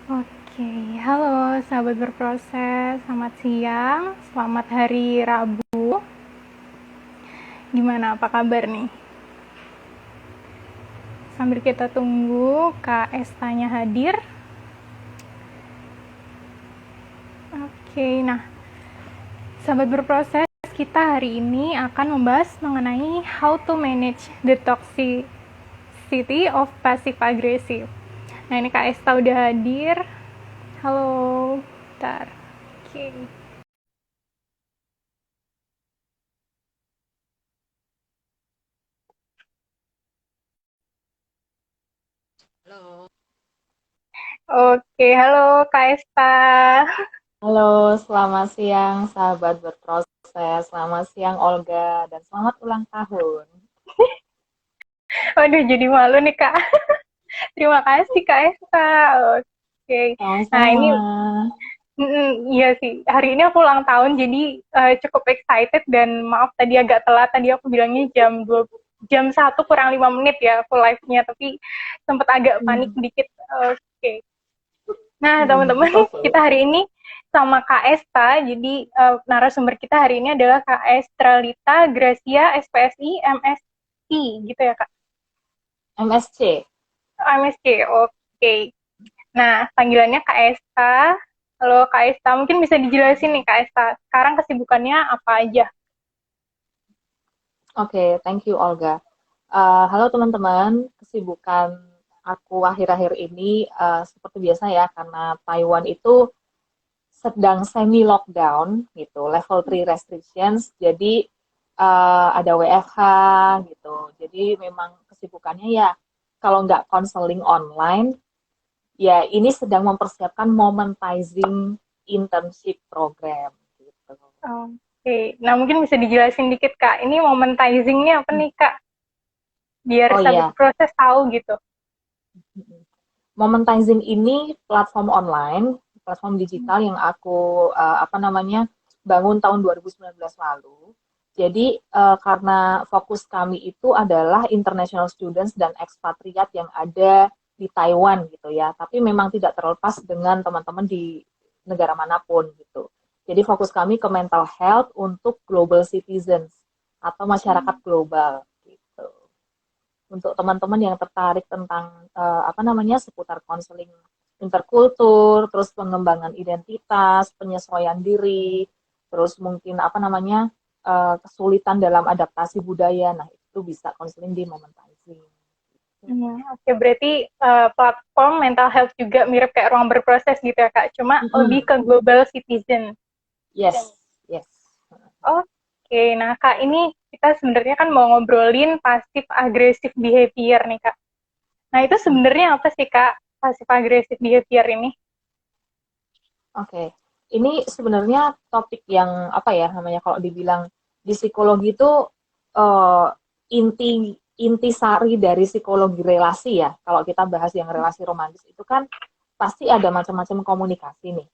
Oke, halo sahabat berproses, selamat siang, selamat hari Rabu. Gimana, apa kabar nih? Sambil kita tunggu Kak Estanya hadir. Oke, nah sahabat berproses, kita hari ini akan membahas mengenai how to manage the toxicity of passive aggressive. Nah ini Kak Esta udah hadir. Halo, bentar. Oke. Halo. Oke, halo Kak Esta. Halo, selamat siang sahabat berproses, selamat siang Olga, dan selamat ulang tahun. Waduh, jadi malu nih Kak. Terima kasih Kak Esa. Oke. Nah, Sama-sama. ini iya sih. Hari ini aku ulang tahun jadi cukup excited dan maaf tadi agak telat. Tadi aku bilangnya jam 1 kurang 5 menit ya aku live-nya, tapi sempat agak panik Hmm, dikit. Oke. Nah, teman-teman, it's okay. kita hari ini sama Kak Esta. Jadi narasumber kita hari ini adalah Kak Estralita Gracia SPSI MSc gitu ya Kak. MSC. MSc. Oke. Nah, panggilannya Kak Esta. Halo Kak Esta, mungkin bisa dijelasin nih Kak Esta, sekarang kesibukannya apa aja? Oke, thank you Olga. Halo teman-teman, kesibukan aku akhir-akhir ini seperti biasa ya, karena Taiwan itu sedang semi lockdown gitu, level 3 restrictions. Jadi ada WFH gitu. Jadi memang kesibukannya ya kalau nggak konseling online, ya ini sedang mempersiapkan momentizing internship program gitu. Oke, nah mungkin bisa dijelasin dikit Kak, ini momentizing-nya apa nih Kak? Biar Oh sahabat iya, proses tahu gitu. momentizing ini platform online, platform digital yang aku apa namanya bangun tahun 2019 lalu. Jadi karena fokus kami itu adalah international students dan ekspatriat yang ada di Taiwan gitu ya, tapi memang tidak terlepas dengan teman-teman di negara manapun gitu. Jadi fokus kami ke mental health untuk global citizens atau masyarakat global gitu. Untuk teman-teman yang tertarik tentang apa namanya seputar konseling interkultur, terus pengembangan identitas, penyesuaian diri, terus mungkin apa namanya kesulitan dalam adaptasi budaya. Nah, itu bisa konseling di Momentizing. Oke, berarti platform mental health juga mirip kayak ruang berproses gitu ya Kak, cuma lebih Mm-mm. ke global citizen. Yes, yes. Oke, nah Kak, ini kita sebenarnya kan mau ngobrolin passive aggressive behavior nih Kak. Nah, itu sebenarnya apa sih Kak, passive aggressive behavior ini? Oke, ini sebenarnya topik yang apa ya namanya kalau dibilang di psikologi itu eh, inti intisari dari psikologi relasi ya. Kalau kita bahas yang relasi romantis itu kan pasti ada macam-macam komunikasi nih.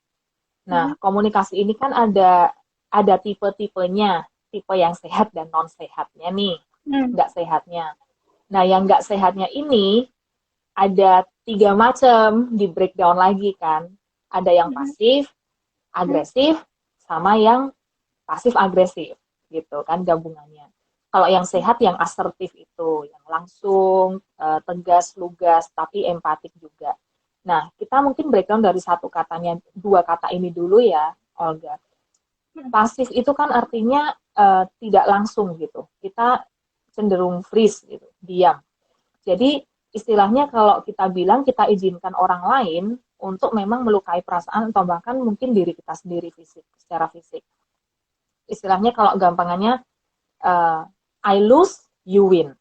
Hmm, Nah, komunikasi ini kan ada tipe-tipenya, tipe yang sehat dan non sehatnya nih, hmm, nggak sehatnya. Nah, yang nggak sehatnya ini ada tiga macam di breakdown lagi kan. Ada yang hmm, pasif, hmm, agresif, sama yang pasif agresif gitu kan gabungannya. Kalau yang sehat yang asertif itu, yang langsung tegas, lugas, tapi empatik juga. Nah, kita mungkin breakdown dari satu katanya, dua kata ini dulu ya, Olga. hmm, Pasif itu kan artinya tidak langsung gitu. Kita cenderung freeze gitu, diam. Jadi istilahnya kalau kita bilang kita izinkan orang lain untuk memang melukai perasaan atau bahkan mungkin diri kita sendiri secara fisik. Istilahnya kalau gampangannya uh, I lose, you win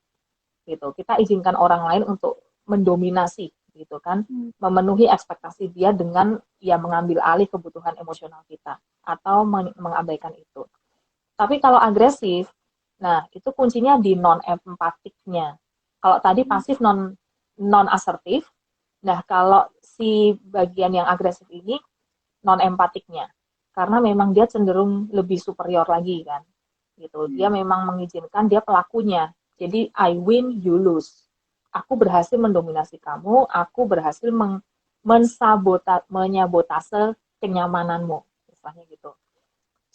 gitu. Kita izinkan orang lain untuk mendominasi gitu kan, hmm, memenuhi ekspektasi dia dengan ya mengambil alih kebutuhan emosional kita atau mengabaikan itu. Tapi kalau agresif, nah itu kuncinya di non empatiknya. Kalau tadi hmm, pasif non asertif, nah kalau si bagian yang agresif ini non empatiknya. Karena memang dia cenderung lebih superior lagi kan. Gitu. Dia hmm, memang mengizinkan dia pelakunya. Jadi I win, you lose. Aku berhasil mendominasi kamu, aku berhasil menyabotase kenyamananmu, misalnya gitu.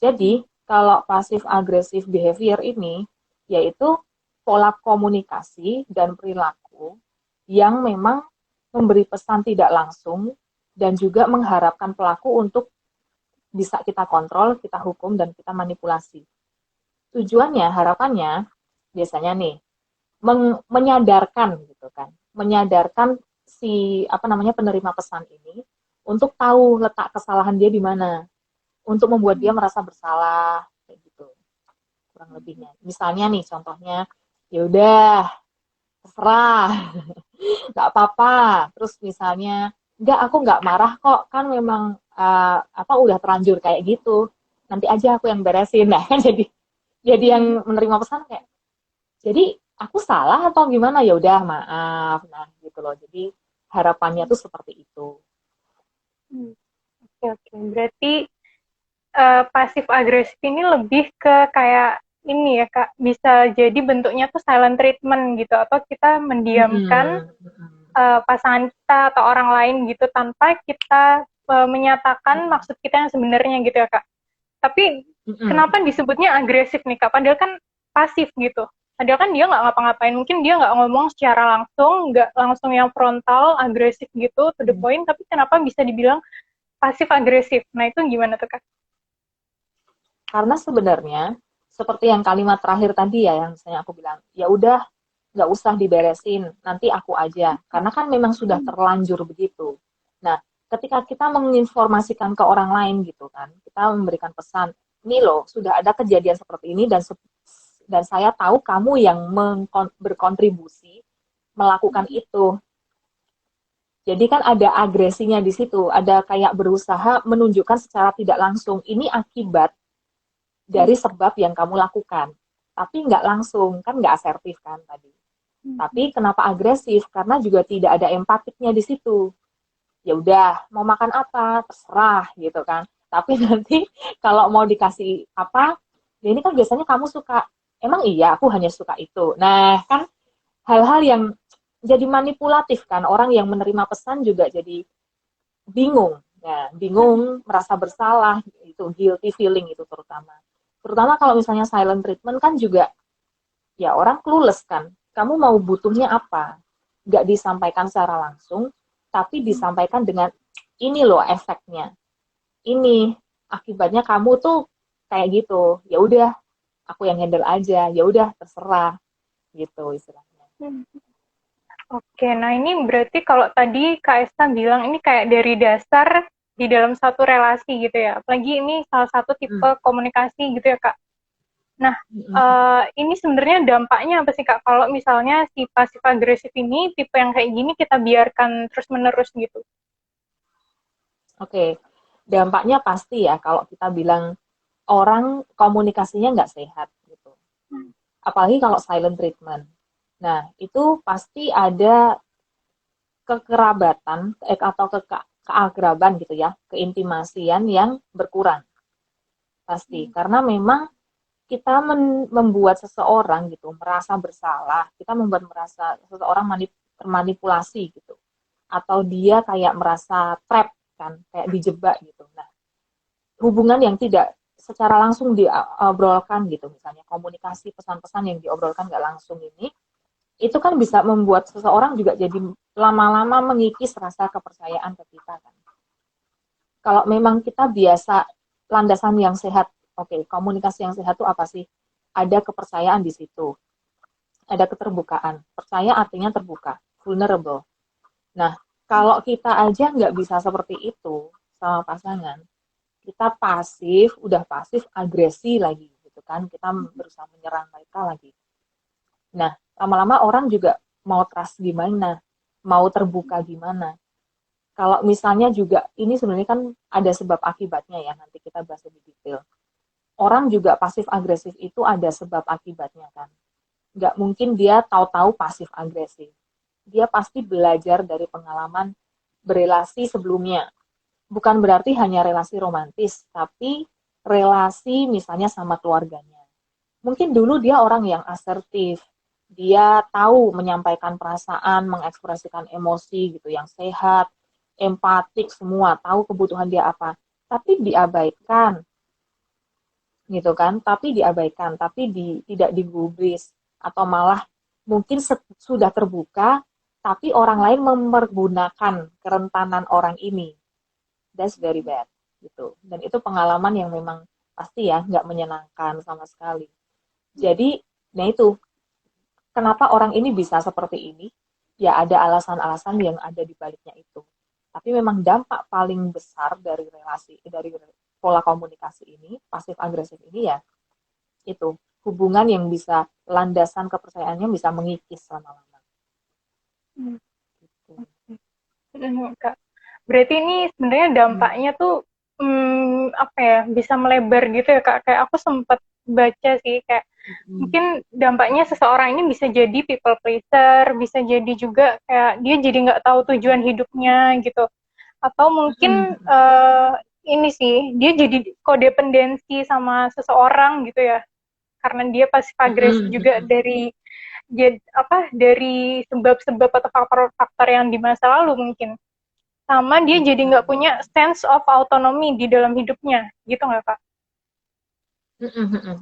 Jadi, kalau pasif agresif behavior ini yaitu pola komunikasi dan perilaku yang memang memberi pesan tidak langsung dan juga mengharapkan pelaku untuk bisa kita kontrol, kita hukum, dan kita manipulasi. Tujuannya, harapannya, biasanya nih, menyadarkan gitu kan, menyadarkan si penerima pesan ini untuk tahu letak kesalahan dia di mana, untuk membuat dia merasa bersalah kayak gitu kurang lebihnya. Misalnya nih contohnya, ya udah terserah, nggak apa-apa. Terus misalnya, enggak, aku nggak marah kok, kan memang udah terlanjur kayak gitu. Nanti aja aku yang beresin. Nah kan jadi yang menerima pesan kayak, jadi aku salah atau gimana? Ya udah maaf. Nah gitu loh. Jadi harapannya tuh seperti itu. Oke, oke. Berarti pasif agresif ini lebih ke kayak ini ya Kak, bisa jadi bentuknya tuh silent treatment gitu, atau kita mendiamkan pasangan kita atau orang lain gitu tanpa kita menyatakan maksud kita yang sebenarnya gitu ya Kak. Tapi kenapa disebutnya agresif nih Kak? Padahal kan pasif gitu. Padahal kan dia nggak ngapa-ngapain, mungkin dia nggak ngomong secara langsung, nggak langsung yang frontal, agresif gitu, to the point, tapi kenapa bisa dibilang pasif agresif? Nah itu gimana tuh Kak? Karena sebenarnya seperti yang kalimat terakhir tadi ya, yang misalnya aku bilang, ya udah nggak usah diberesin, nanti aku aja. Karena kan memang sudah terlanjur begitu. Nah, ketika kita menginformasikan ke orang lain gitu kan, kita memberikan pesan, ini loh sudah ada kejadian seperti ini dan saya tahu kamu yang berkontribusi melakukan itu. Jadi kan ada agresinya di situ, ada kayak berusaha menunjukkan secara tidak langsung, ini akibat dari sebab yang kamu lakukan. Tapi nggak langsung, kan nggak asertif kan tadi. Tapi kenapa agresif? Karena juga tidak ada empatiknya di situ. Ya udah, mau makan apa? Terserah gitu kan. Tapi nanti kalau mau dikasih apa, ya ini kan biasanya kamu suka. Emang iya, aku hanya suka itu. Nah, kan hal-hal yang jadi manipulatif kan. Orang yang menerima pesan juga jadi bingung. Ya, bingung, merasa bersalah, itu guilty feeling itu terutama. Terutama kalau misalnya silent treatment kan juga ya orang clueless kan. Kamu mau butuhnya apa? Nggak disampaikan secara langsung, tapi disampaikan dengan ini loh efeknya. Ini akibatnya kamu tuh kayak gitu. Ya udah, aku yang handle aja. Ya udah, terserah gitu istilahnya. Oke, nah ini berarti kalau tadi Kak Esta bilang ini kayak dari dasar di dalam satu relasi gitu ya. Apalagi ini salah satu tipe komunikasi gitu ya Kak. Nah, ini sebenarnya dampaknya apa sih Kak? Kalau misalnya si pasif agresif ini tipe yang kayak gini kita biarkan terus-menerus gitu. Oke, dampaknya pasti ya kalau kita bilang orang komunikasinya nggak sehat gitu. Apalagi kalau silent treatment. Nah, itu pasti ada kekerabatan atau keakraban gitu ya, keintimasian yang berkurang. Pasti, karena memang kita membuat seseorang gitu merasa bersalah, kita membuat merasa seseorang termanipulasi gitu. Atau dia kayak merasa trap kan, kayak dijebak gitu. Nah, hubungan yang tidak secara langsung diobrolkan gitu, misalnya komunikasi pesan-pesan yang diobrolkan nggak langsung ini, itu kan bisa membuat seseorang juga jadi lama-lama mengikis rasa kepercayaan ke kita kan. Kalau memang kita biasa landasan yang sehat, oke, komunikasi yang sehat itu apa sih? Ada kepercayaan di situ, ada keterbukaan. Percaya artinya terbuka, vulnerable. Nah, kalau kita aja nggak bisa seperti itu sama pasangan, kita pasif, udah pasif, agresi lagi gitu kan, kita berusaha menyerang mereka lagi. Nah, lama-lama orang juga mau trust gimana, mau terbuka gimana. Kalau misalnya juga, ini sebenarnya kan ada sebab akibatnya ya, nanti kita bahas lebih detail. Orang juga pasif agresif itu ada sebab akibatnya kan. Nggak mungkin dia tahu-tahu pasif agresif. Dia pasti belajar dari pengalaman berelasi sebelumnya. Bukan berarti hanya relasi romantis, tapi relasi misalnya sama keluarganya. Mungkin dulu dia orang yang asertif, dia tahu menyampaikan perasaan, mengekspresikan emosi gitu yang sehat, empatik semua, tahu kebutuhan dia apa, tapi diabaikan gitu kan, tidak digubris atau malah mungkin sudah terbuka tapi orang lain mempergunakan kerentanan orang ini. That's very bad gitu. Dan itu pengalaman yang memang pasti ya nggak menyenangkan sama sekali. Jadi, nah itu kenapa orang ini bisa seperti ini? Ya ada alasan-alasan yang ada di baliknya itu. Tapi memang dampak paling besar dari pola komunikasi ini, pasif agresif ini ya itu hubungan yang bisa landasan kepercayaannya bisa mengikis lama-lama. Hmm. Gitu. Kak. Berarti ini sebenarnya dampaknya tuh apa ya, bisa melebar gitu ya Kak. Kayak aku sempat baca sih kayak mungkin dampaknya seseorang ini bisa jadi people pleaser, bisa jadi juga kayak dia jadi nggak tahu tujuan hidupnya gitu. Atau mungkin ini sih, dia jadi kodependensi sama seseorang gitu ya. Karena dia pasif agresif juga dari sebab-sebab atau faktor-faktor yang di masa lalu mungkin. Sama dia jadi nggak punya sense of autonomy di dalam hidupnya, gitu nggak Kak?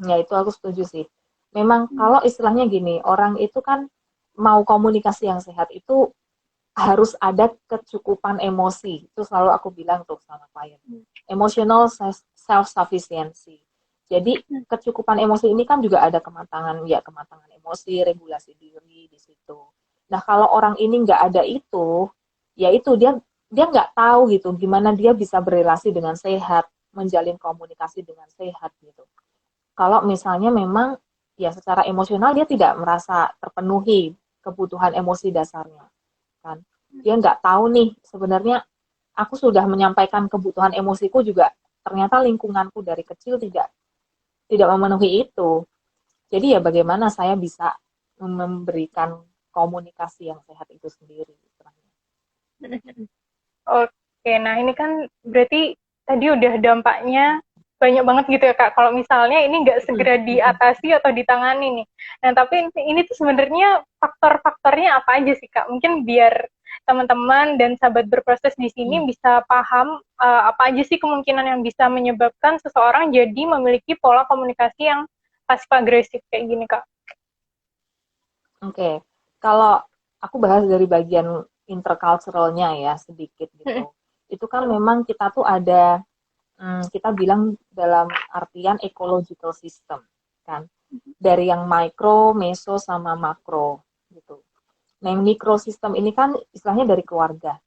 Ya itu aku setuju sih. Memang kalau istilahnya gini, orang itu kan mau komunikasi yang sehat itu harus ada kecukupan emosi. Itu selalu aku bilang tuh sama klien. Emotional self-sufficiency. Jadi kecukupan emosi ini kan juga ada kematangan emosi, regulasi diri di situ. Nah kalau orang ini nggak ada itu, ya itu dia nggak tahu gitu gimana dia bisa berrelasi dengan sehat, menjalin komunikasi dengan sehat gitu. Kalau misalnya memang ya secara emosional dia tidak merasa terpenuhi kebutuhan emosi dasarnya, kan? Dia nggak tahu nih sebenarnya aku sudah menyampaikan kebutuhan emosiku juga ternyata lingkunganku dari kecil tidak memenuhi itu. Jadi ya bagaimana saya bisa memberikan komunikasi yang sehat itu sendiri. Oke, nah ini kan berarti tadi udah dampaknya banyak banget gitu ya Kak. Kalau misalnya ini nggak segera diatasi atau ditangani nih. Nah tapi ini tuh sebenarnya faktor-faktornya apa aja sih Kak? Mungkin biar teman-teman dan sahabat berproses di sini bisa paham apa aja sih kemungkinan yang bisa menyebabkan seseorang jadi memiliki pola komunikasi yang pasif agresif kayak gini Kak. Oke, kalau aku bahas dari bagian interculturalnya ya sedikit gitu. Itu kan memang kita tuh ada kita bilang dalam artian ecological system kan. Dari yang micro, meso sama makro gitu. Nah, yang mikrosistem ini kan istilahnya dari keluarga.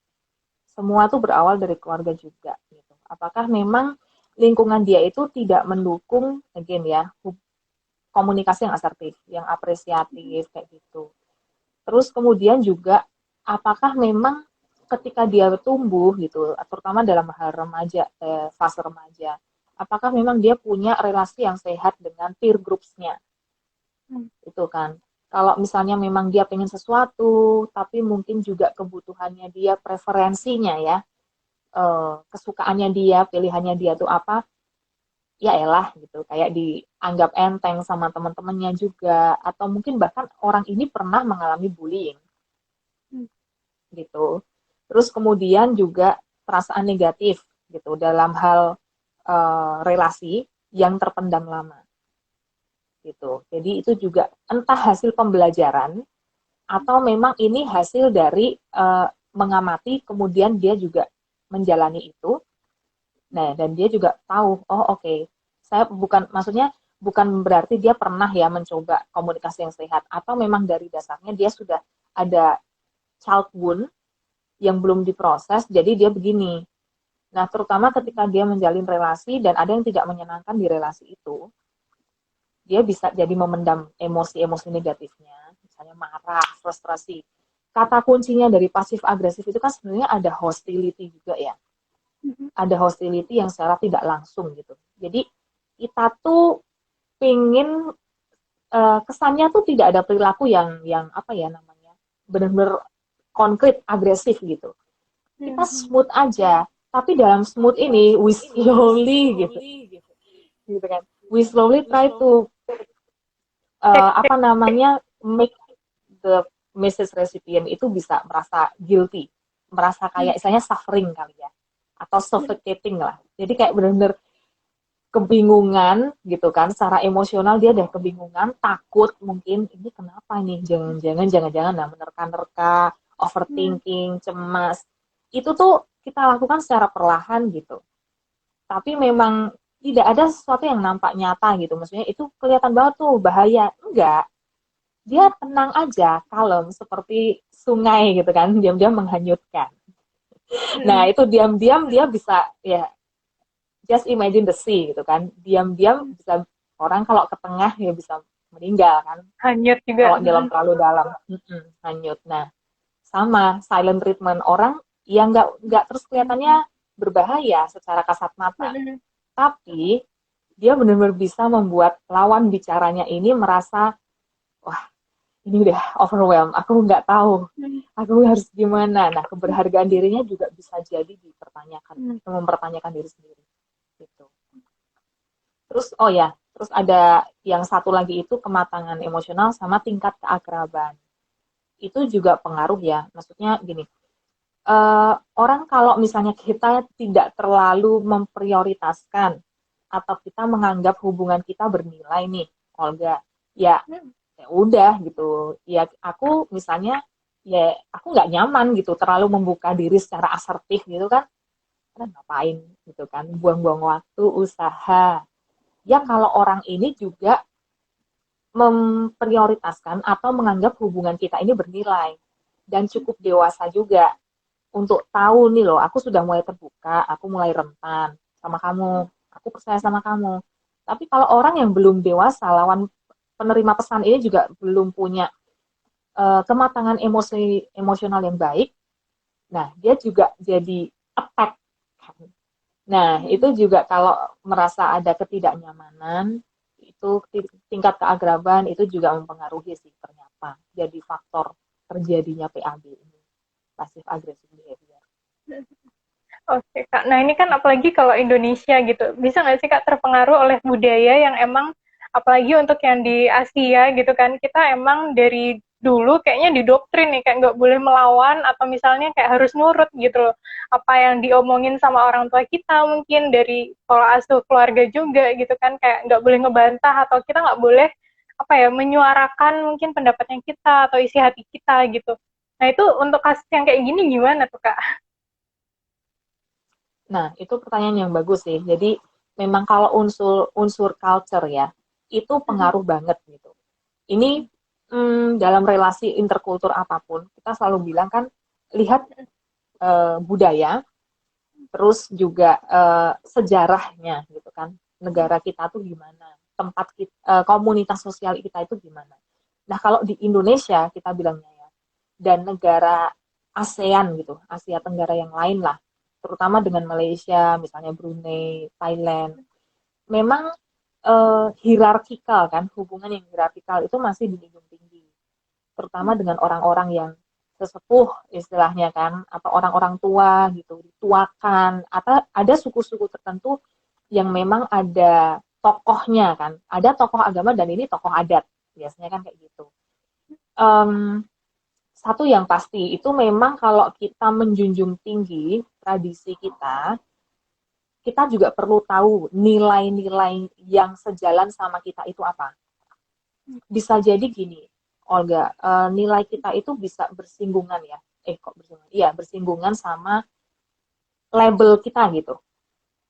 Semua tuh berawal dari keluarga juga gitu. Apakah memang lingkungan dia itu tidak mendukung again ya komunikasi yang asertif, yang apresiatif kayak gitu. Terus kemudian juga apakah memang ketika dia tumbuh gitu, terutama dalam hal remaja, fase remaja, apakah memang dia punya relasi yang sehat dengan peer groups-nya, itu kan. Kalau misalnya memang dia pengen sesuatu, tapi mungkin juga kebutuhannya dia, preferensinya ya, kesukaannya dia, pilihannya dia tuh apa, ya elah gitu, kayak dianggap enteng sama teman-temannya juga, atau mungkin bahkan orang ini pernah mengalami bullying gitu. Terus kemudian juga perasaan negatif gitu dalam hal relasi yang terpendam lama gitu. Jadi itu juga entah hasil pembelajaran atau memang ini hasil dari mengamati kemudian dia juga menjalani itu. Nah, dan dia juga tahu, oh oke, saya bukan berarti dia pernah ya mencoba komunikasi yang sehat atau memang dari dasarnya dia sudah ada child wound yang belum diproses, jadi dia begini. Nah, terutama ketika dia menjalin relasi dan ada yang tidak menyenangkan di relasi itu, dia bisa jadi memendam emosi-emosi negatifnya, misalnya marah, frustrasi. Kata kuncinya dari pasif agresif itu kan sebenarnya ada hostility juga ya. Ada hostility yang secara tidak langsung gitu. Jadi kita tuh pingin kesannya tuh tidak ada perilaku yang apa ya namanya benar-benar konkret agresif gitu. Kita smooth aja, tapi dalam smooth ini we slowly gitu kan. We slowly try to apa namanya make the message recipient itu bisa merasa guilty, merasa kayak istilahnya suffering kali ya, atau suffocating lah. Jadi kayak bener-bener kebingungan gitu kan, secara emosional dia udah kebingungan, takut mungkin ini kenapa nih, jangan-jangan nah menerka-nerka, overthinking, cemas. Itu tuh kita lakukan secara perlahan gitu. Tapi memang tidak ada sesuatu yang nampak nyata gitu. Maksudnya itu kelihatan banget tuh bahaya. Enggak. Dia tenang aja, kalem seperti sungai gitu kan, diam-diam menghanyutkan. Nah, itu diam-diam dia bisa ya just imagine the sea gitu kan. Diam-diam bisa orang kalau ke tengah ya bisa meninggal kan. Hanyut juga. Kalau dalam terlalu dalam, hanyut. Nah, sama silent treatment orang yang nggak terus kelihatannya berbahaya secara kasat mata, tapi dia benar-benar bisa membuat lawan bicaranya ini merasa wah ini udah overwhelmed, aku nggak tahu, aku harus gimana. Nah, keberhargaan dirinya juga bisa jadi dipertanyakan, mempertanyakan diri sendiri gitu. Terus oh ya, terus ada yang satu lagi itu kematangan emosional sama tingkat keakraban. Itu juga pengaruh ya. Maksudnya gini, orang kalau misalnya kita tidak terlalu memprioritaskan atau kita menganggap hubungan kita bernilai nih, Olga, ya ya udah gitu. Ya aku misalnya ya aku nggak nyaman gitu terlalu membuka diri secara asertif gitu kan. Karena ngapain gitu kan, buang-buang waktu, usaha. Ya kalau orang ini juga memprioritaskan atau menganggap hubungan kita ini bernilai dan cukup dewasa juga untuk tahu nih loh, aku sudah mulai terbuka, aku mulai rentan sama kamu, aku percaya sama kamu. Tapi kalau orang yang belum dewasa, lawan penerima pesan ini juga belum punya kematangan emosional yang baik, nah dia juga jadi attack. Nah, itu juga kalau merasa ada ketidaknyamanan, itu tingkat keagraban itu juga mempengaruhi sih ternyata. Jadi faktor terjadinya PAB ini, passive aggressive behavior. Oke, Kak. Nah, ini kan apalagi kalau Indonesia gitu. Bisa nggak sih, Kak, terpengaruh oleh budaya yang emang, apalagi untuk yang di Asia gitu kan, kita emang dari dulu kayaknya didoktrin nih, kayak nggak boleh melawan atau misalnya kayak harus nurut gitu loh. Apa yang diomongin sama orang tua kita mungkin dari pola asuh keluarga juga gitu kan, kayak nggak boleh ngebantah atau kita nggak boleh apa ya menyuarakan mungkin pendapatnya kita atau isi hati kita gitu. Nah, itu untuk kasus yang kayak gini gimana tuh, Kak? Nah, itu pertanyaan yang bagus sih. Jadi memang kalau unsur unsur culture ya, itu pengaruh banget gitu. Ini dalam relasi interkultur apapun, kita selalu bilang kan lihat budaya, terus juga sejarahnya gitu kan. Negara kita tuh gimana, tempat kita, komunitas sosial kita itu gimana. Nah, kalau di Indonesia kita bilangnya ya, dan negara ASEAN gitu, Asia Tenggara yang lain lah, terutama dengan Malaysia, misalnya Brunei, Thailand, memang hierarkikal kan, hubungan yang hierarkikal itu masih dijunjung tinggi, terutama dengan orang-orang yang sesepuh istilahnya kan, atau orang-orang tua gitu, dituakan, atau ada suku-suku tertentu yang memang ada tokohnya kan, ada tokoh agama dan ini tokoh adat, biasanya kan kayak gitu. Um, Satu yang pasti itu memang kalau kita menjunjung tinggi tradisi kita juga perlu tahu nilai-nilai yang sejalan sama kita itu apa. Bisa jadi gini, Olga, nilai kita itu bisa bersinggungan ya. Kok bersinggungan? Iya, bersinggungan sama label kita gitu.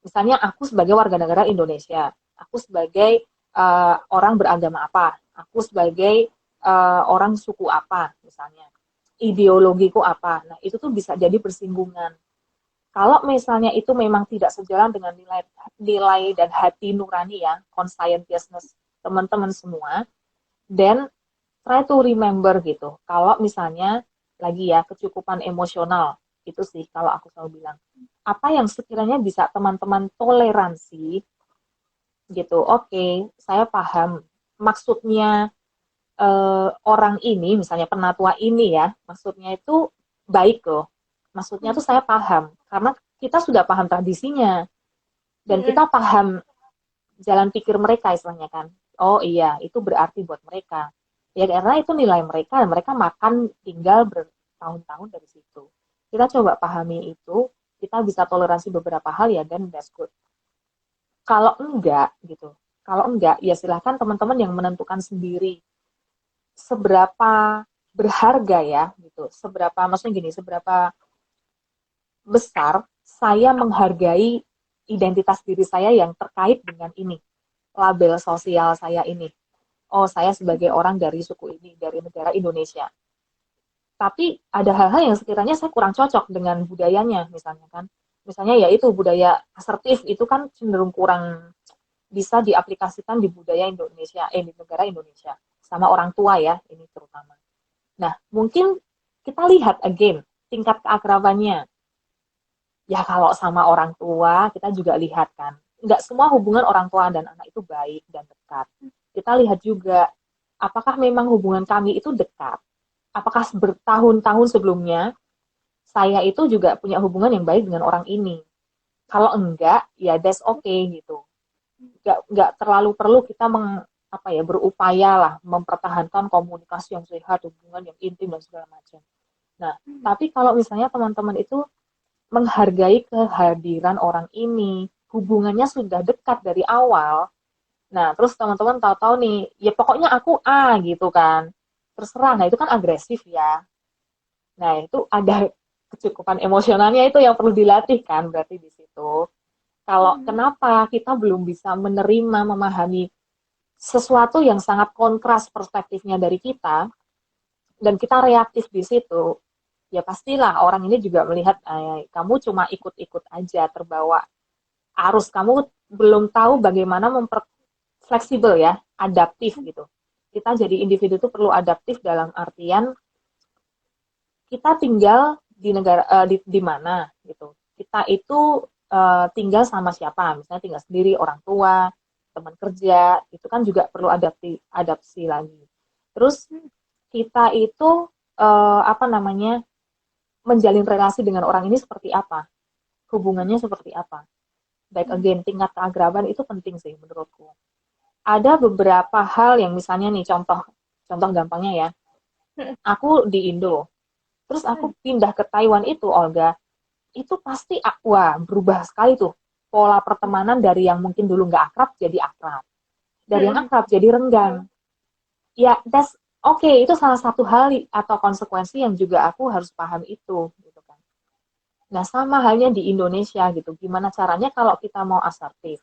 Misalnya aku sebagai warga negara Indonesia, aku sebagai orang beragama apa, aku sebagai orang suku apa misalnya, ideologiku apa. Nah, itu tuh bisa jadi bersinggungan. Kalau misalnya itu memang tidak sejalan dengan nilai dan hati nurani ya, conscientiousness teman-teman semua, then try to remember gitu. Kalau misalnya lagi ya kecukupan emosional, itu sih kalau aku selalu bilang. Apa yang sekiranya bisa teman-teman toleransi gitu. Oke, saya paham maksudnya orang ini, misalnya penatua ini ya, maksudnya itu baik loh. Maksudnya tuh saya paham, karena kita sudah paham tradisinya, dan kita paham jalan pikir mereka istilahnya kan. Oh iya, itu berarti buat mereka. Ya karena itu nilai mereka, dan mereka makan tinggal bertahun-tahun dari situ. Kita coba pahami itu, kita bisa toleransi beberapa hal ya, dan that's good. Kalau enggak gitu, kalau enggak ya silahkan teman-teman yang menentukan sendiri seberapa berharga ya gitu, seberapa maksudnya gini, seberapa besar saya menghargai identitas diri saya yang terkait dengan ini, label sosial saya ini. Oh, saya sebagai orang dari suku ini, dari negara Indonesia. Tapi ada hal-hal yang sekiranya saya kurang cocok dengan budayanya, misalnya kan. Misalnya ya itu budaya asertif itu kan cenderung kurang bisa diaplikasikan di budaya Indonesia, di negara Indonesia. Sama orang tua ya, ini terutama. Nah, mungkin kita lihat again, tingkat keakrabannya. Ya kalau sama orang tua, kita juga lihat kan. Nggak semua hubungan orang tua dan anak itu baik dan dekat. Kita lihat juga, apakah memang hubungan kami itu dekat. Apakah bertahun-tahun sebelumnya, saya itu juga punya hubungan yang baik dengan orang ini. Kalau enggak, ya that's okay gitu. Nggak terlalu perlu kita berupaya lah mempertahankan komunikasi yang sehat, hubungan yang intim dan segala macam. Nah, tapi kalau misalnya teman-teman itu menghargai kehadiran orang ini, hubungannya sudah dekat dari awal. Nah, terus teman-teman tahu-tahu nih, ya pokoknya aku A gitu kan. Terserah, nah itu kan agresif ya. Nah, itu ada kecukupan emosionalnya itu yang perlu dilatih kan berarti di situ. Kalau kenapa kita belum bisa menerima, memahami sesuatu yang sangat kontras perspektifnya dari kita, dan kita reaktif di situ, ya pastilah orang ini juga melihat kamu cuma ikut-ikut aja, terbawa arus, kamu belum tahu bagaimana fleksibel ya, adaptif gitu. Kita jadi individu itu perlu adaptif dalam artian kita tinggal di negara di mana gitu. Kita itu tinggal sama siapa, misalnya tinggal sendiri, orang tua, teman kerja, itu kan juga perlu adaptasi lagi. Terus kita itu menjalin relasi dengan orang ini seperti apa, hubungannya seperti apa. Baik again, tingkat keakraban itu penting sih menurutku. Ada beberapa hal yang misalnya nih, contoh gampangnya ya, aku di Indo, terus aku pindah ke Taiwan itu, Olga, itu pasti berubah sekali tuh pola pertemanan dari yang mungkin dulu nggak akrab jadi akrab, dari yang akrab jadi renggang. Ya, that's okay, itu salah satu hal atau konsekuensi yang juga aku harus paham itu, gitu kan. Nah, sama halnya di Indonesia gitu. Gimana caranya kalau kita mau asertif?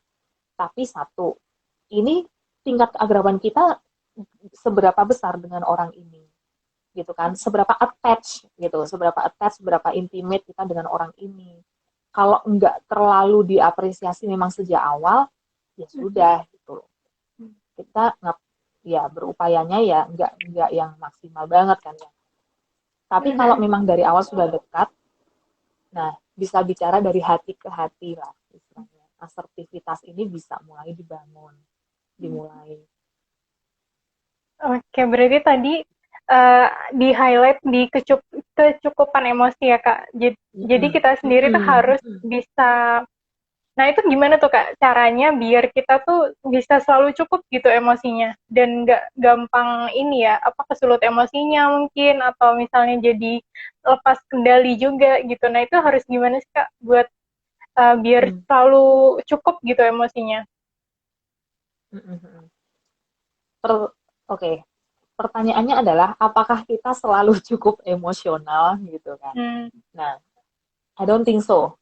Tapi satu, ini tingkat keagraban kita seberapa besar dengan orang ini, gitu kan? Seberapa attach gitu, seberapa intimate kita dengan orang ini. Kalau enggak terlalu diapresiasi memang sejak awal, ya sudah gitu. Kita ya berupayanya ya enggak yang maksimal banget kan ya. Tapi kalau memang dari awal sudah dekat, nah bisa bicara dari hati ke hati lah istilahnya. Asertivitas ini bisa mulai dimulai. Oke, berarti tadi di highlight di kecukupan emosi ya Kak. Jadi kita sendiri tuh harus bisa. Nah itu gimana tuh Kak caranya biar kita tuh bisa selalu cukup gitu emosinya dan nggak gampang ini ya apa kesulut emosinya mungkin atau misalnya jadi lepas kendali juga gitu. Nah itu harus gimana sih Kak buat biar selalu cukup gitu emosinya? Oke. Pertanyaannya adalah apakah kita selalu cukup emosional gitu kan? Nah, I don't think so.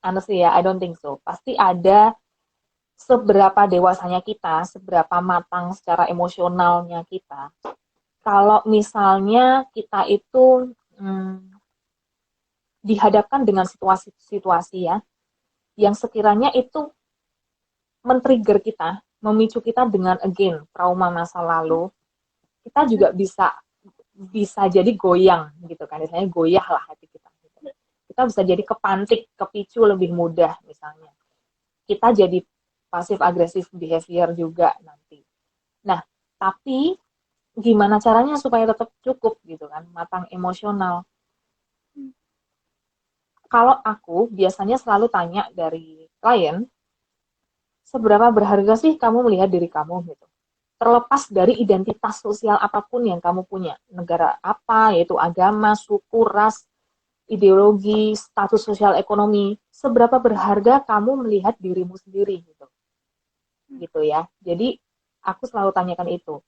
Honestly ya, I don't think so. Pasti ada seberapa dewasanya kita, seberapa matang secara emosionalnya kita. Kalau misalnya kita itu dihadapkan dengan situasi-situasi ya, yang sekiranya itu men-trigger kita, memicu kita dengan again trauma masa lalu, kita juga bisa jadi goyang gitu kan, misalnya goyah lah hati kita. Kita bisa jadi kepicu lebih mudah misalnya. Kita jadi pasif agresif behavior juga nanti. Nah, tapi gimana caranya supaya tetap cukup gitu kan, matang emosional. Kalau aku biasanya selalu tanya dari klien, seberapa berharga sih kamu melihat diri kamu gitu. Terlepas dari identitas sosial apapun yang kamu punya, negara apa, yaitu agama, suku, ras, ideologi, status sosial ekonomi, seberapa berharga kamu melihat dirimu sendiri gitu ya. Jadi aku selalu tanyakan itu.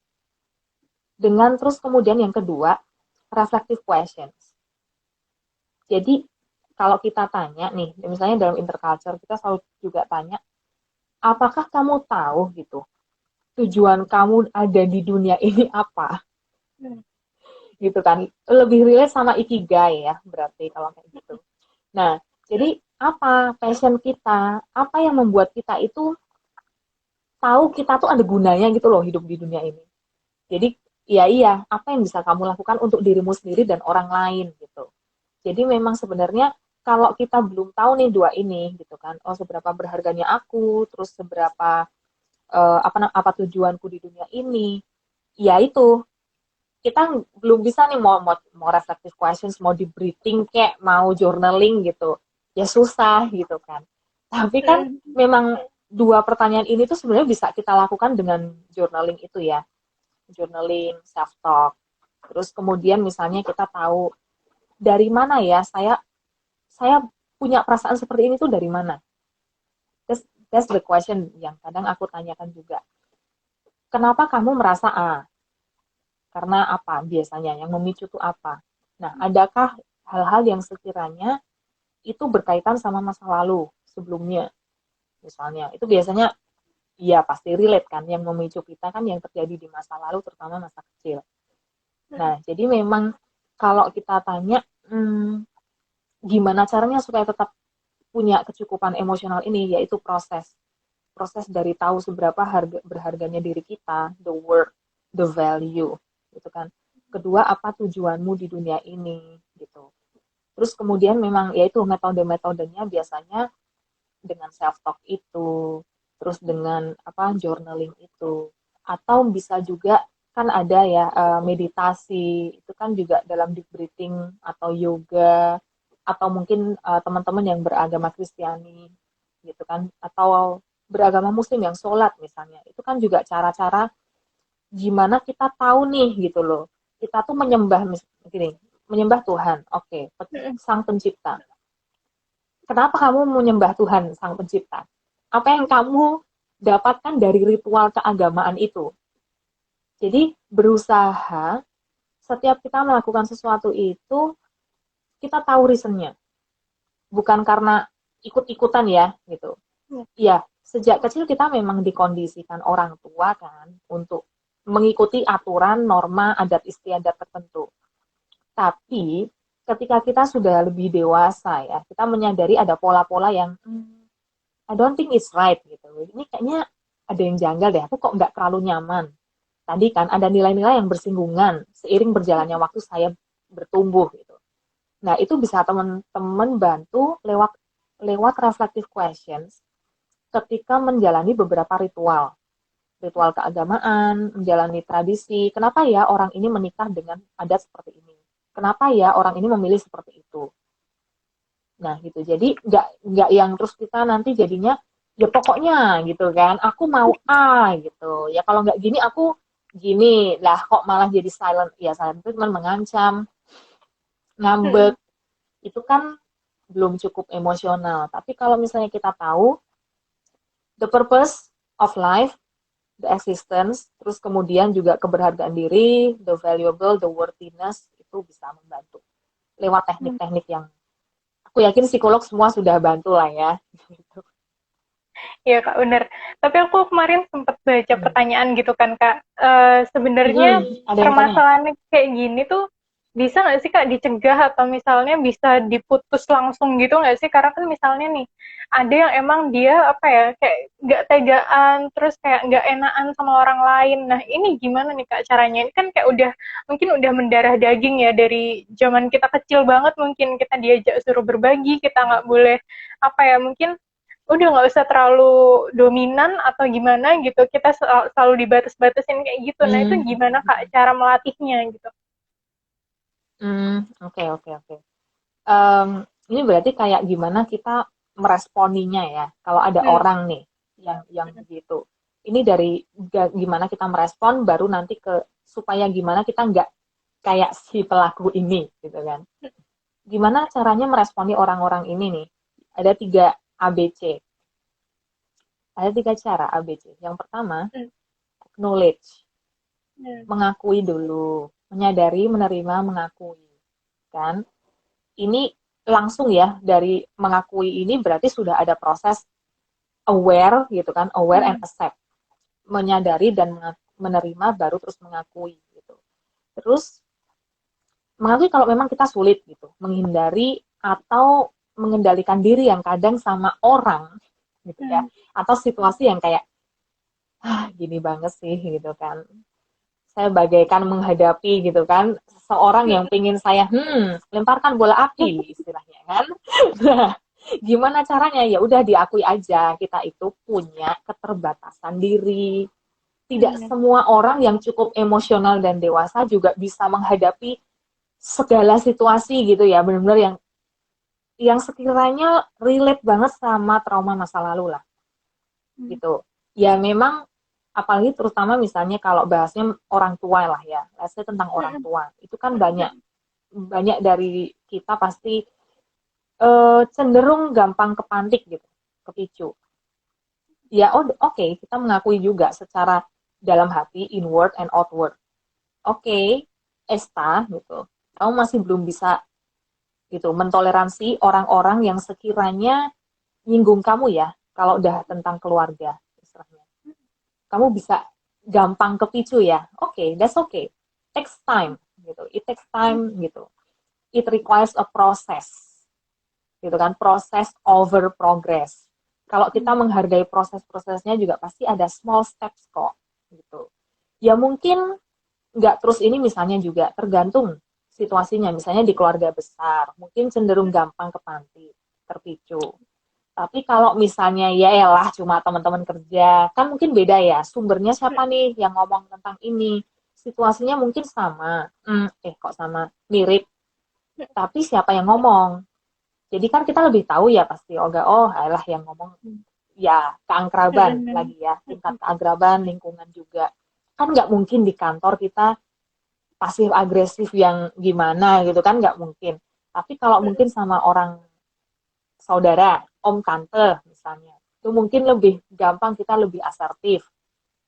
Dengan terus kemudian yang kedua, reflective questions. Jadi kalau kita tanya nih, misalnya dalam interculture kita selalu juga tanya, apakah kamu tahu gitu tujuan kamu ada di dunia ini apa? Gitu kan. Lebih relate sama ikigai ya, berarti kalau kayak gitu. Nah, jadi apa passion kita? Apa yang membuat kita itu tahu kita tuh ada gunanya gitu loh hidup di dunia ini. Jadi iya, apa yang bisa kamu lakukan untuk dirimu sendiri dan orang lain gitu. Jadi memang sebenarnya kalau kita belum tahu nih dua ini gitu kan, oh seberapa berharganya aku, terus seberapa apa tujuanku di dunia ini, ya itu kita belum bisa nih mau reflective questions, mau di breathing kayak mau journaling gitu, ya susah gitu kan. Tapi kan memang dua pertanyaan ini tuh sebenarnya bisa kita lakukan dengan journaling itu ya, journaling, self talk. Terus kemudian misalnya kita tahu dari mana ya saya punya perasaan seperti ini tuh dari mana? That's the question yang kadang aku tanyakan juga. Kenapa kamu merasa A? Karena apa biasanya? Yang memicu itu apa? Nah, adakah hal-hal yang sekiranya itu berkaitan sama masa lalu sebelumnya? Misalnya, itu biasanya iya pasti relate kan, yang memicu kita kan yang terjadi di masa lalu, terutama masa kecil. Nah, jadi memang kalau kita tanya, gimana caranya supaya tetap punya kecukupan emosional ini, yaitu proses dari tahu seberapa berharganya diri kita, the worth, the value, gitu kan. Kedua, apa tujuanmu di dunia ini, gitu. Terus kemudian memang yaitu metode-metodenya biasanya dengan self talk itu, terus dengan journaling itu, atau bisa juga kan ada ya meditasi itu kan juga dalam deep breathing atau yoga atau mungkin teman-teman yang beragama Kristiani gitu kan atau beragama Muslim yang sholat misalnya itu kan juga cara-cara gimana kita tahu nih gitu loh kita tuh menyembah Tuhan oke, sang pencipta. Kenapa kamu menyembah Tuhan sang pencipta? Apa yang kamu dapatkan dari ritual keagamaan itu? Jadi berusaha setiap kita melakukan sesuatu itu kita tahu reasonnya. Bukan karena ikut-ikutan ya gitu. Ya, sejak kecil kita memang dikondisikan orang tua kan untuk mengikuti aturan, norma, adat istiadat tertentu. Tapi ketika kita sudah lebih dewasa ya, kita menyadari ada pola-pola yang I don't think it's right gitu. Ini kayaknya ada yang janggal deh. Aku kok nggak terlalu nyaman. Tadi kan ada nilai-nilai yang bersinggungan seiring berjalannya waktu saya bertumbuh gitu. Nah, itu bisa teman-teman bantu lewat reflective questions ketika menjalani beberapa ritual. Ritual keagamaan, menjalani tradisi. Kenapa ya orang ini menikah dengan adat seperti ini? Kenapa ya orang ini memilih seperti itu? Nah, gitu. Jadi nggak yang terus kita nanti jadinya ya pokoknya gitu kan. Aku mau A gitu. Ya kalau nggak gini aku gini. Lah kok malah jadi silent? Ya silent itu cuma mengancam, ngambek. Itu kan belum cukup emosional. Tapi kalau misalnya kita tahu the purpose of life, the existence, terus kemudian juga keberhargaan diri, the valuable, the worthiness, itu bisa membantu. Lewat teknik-teknik yang aku yakin psikolog semua sudah bantu lah ya. Iya Kak, bener. Tapi aku kemarin sempat baca pertanyaan gitu kan Kak. Sebenarnya permasalahannya kayak gini tuh bisa nggak sih Kak dicegah atau misalnya bisa diputus langsung gitu nggak sih? Karena kan misalnya nih ada yang emang dia apa ya kayak nggak tegaan terus kayak nggak enakan sama orang lain. Nah ini gimana nih Kak caranya? Ini kan kayak mungkin udah mendarah daging ya dari zaman kita kecil banget mungkin kita diajak suruh berbagi kita nggak boleh apa ya mungkin udah nggak usah terlalu dominan atau gimana gitu kita selalu dibatas-batasin kayak gitu. Nah itu gimana Kak cara melatihnya gitu? Oke. Ini berarti kayak gimana kita meresponinya ya. Kalau ada orang nih yang begitu. Ini dari gimana kita merespon, baru nanti ke supaya gimana kita nggak kayak si pelaku ini, gitu kan. gimana caranya meresponi orang-orang ini nih? Ada 3 ABC. Ada 3 cara ABC. Yang pertama, Hmm. acknowledge, Hmm. mengakui dulu, menyadari, menerima, mengakui, kan? Ini langsung ya, dari mengakui ini berarti sudah ada proses aware gitu kan, aware and accept. Menyadari dan menerima baru terus mengakui gitu. Terus mengakui kalau memang kita sulit gitu, menghindari atau mengendalikan diri yang kadang sama orang gitu ya, atau situasi yang kayak gini banget sih gitu kan. Saya bagaikan menghadapi gitu kan seorang yang pingin saya lemparkan bola api istilahnya kan. Nah, gimana caranya? Ya udah diakui aja kita itu punya keterbatasan diri. Tidak semua orang yang cukup emosional dan dewasa juga bisa menghadapi segala situasi gitu ya, benar-benar yang sekiranya relate banget sama trauma masa lalu lah gitu. Ya memang apalagi terutama misalnya kalau bahasnya orang tua lah ya, let's tentang orang tua itu kan banyak dari kita pasti cenderung gampang kepantik gitu, kepicu. Ya oke, kita mengakui juga secara dalam hati, inward and outward. Oke, Esta gitu, kamu masih belum bisa gitu mentoleransi orang-orang yang sekiranya nyinggung kamu ya, kalau udah tentang keluarga istilahnya. Kamu bisa gampang kepicu ya. Oke, that's okay. Takes time gitu. It takes time gitu. It requires a process. Gitu kan, proses over progress. Kalau kita menghargai proses-prosesnya juga pasti ada small steps kok gitu. Ya mungkin nggak terus ini misalnya juga tergantung situasinya. Misalnya di keluarga besar, mungkin cenderung gampang kepanti, terpicu. Tapi kalau misalnya ya elah cuma teman-teman kerja, kan mungkin beda ya. Sumbernya siapa nih yang ngomong tentang ini? Situasinya mungkin sama. Kok sama? Mirip. Tapi siapa yang ngomong? Jadi kan kita lebih tahu ya pasti. Elah yang ngomong. Ya, keakraban lagi ya. Tingkat keakraban, lingkungan juga. Kan nggak mungkin di kantor kita pasif agresif yang gimana gitu kan nggak mungkin. Tapi kalau mungkin sama orang saudara, om tante misalnya, itu mungkin lebih gampang kita lebih asertif.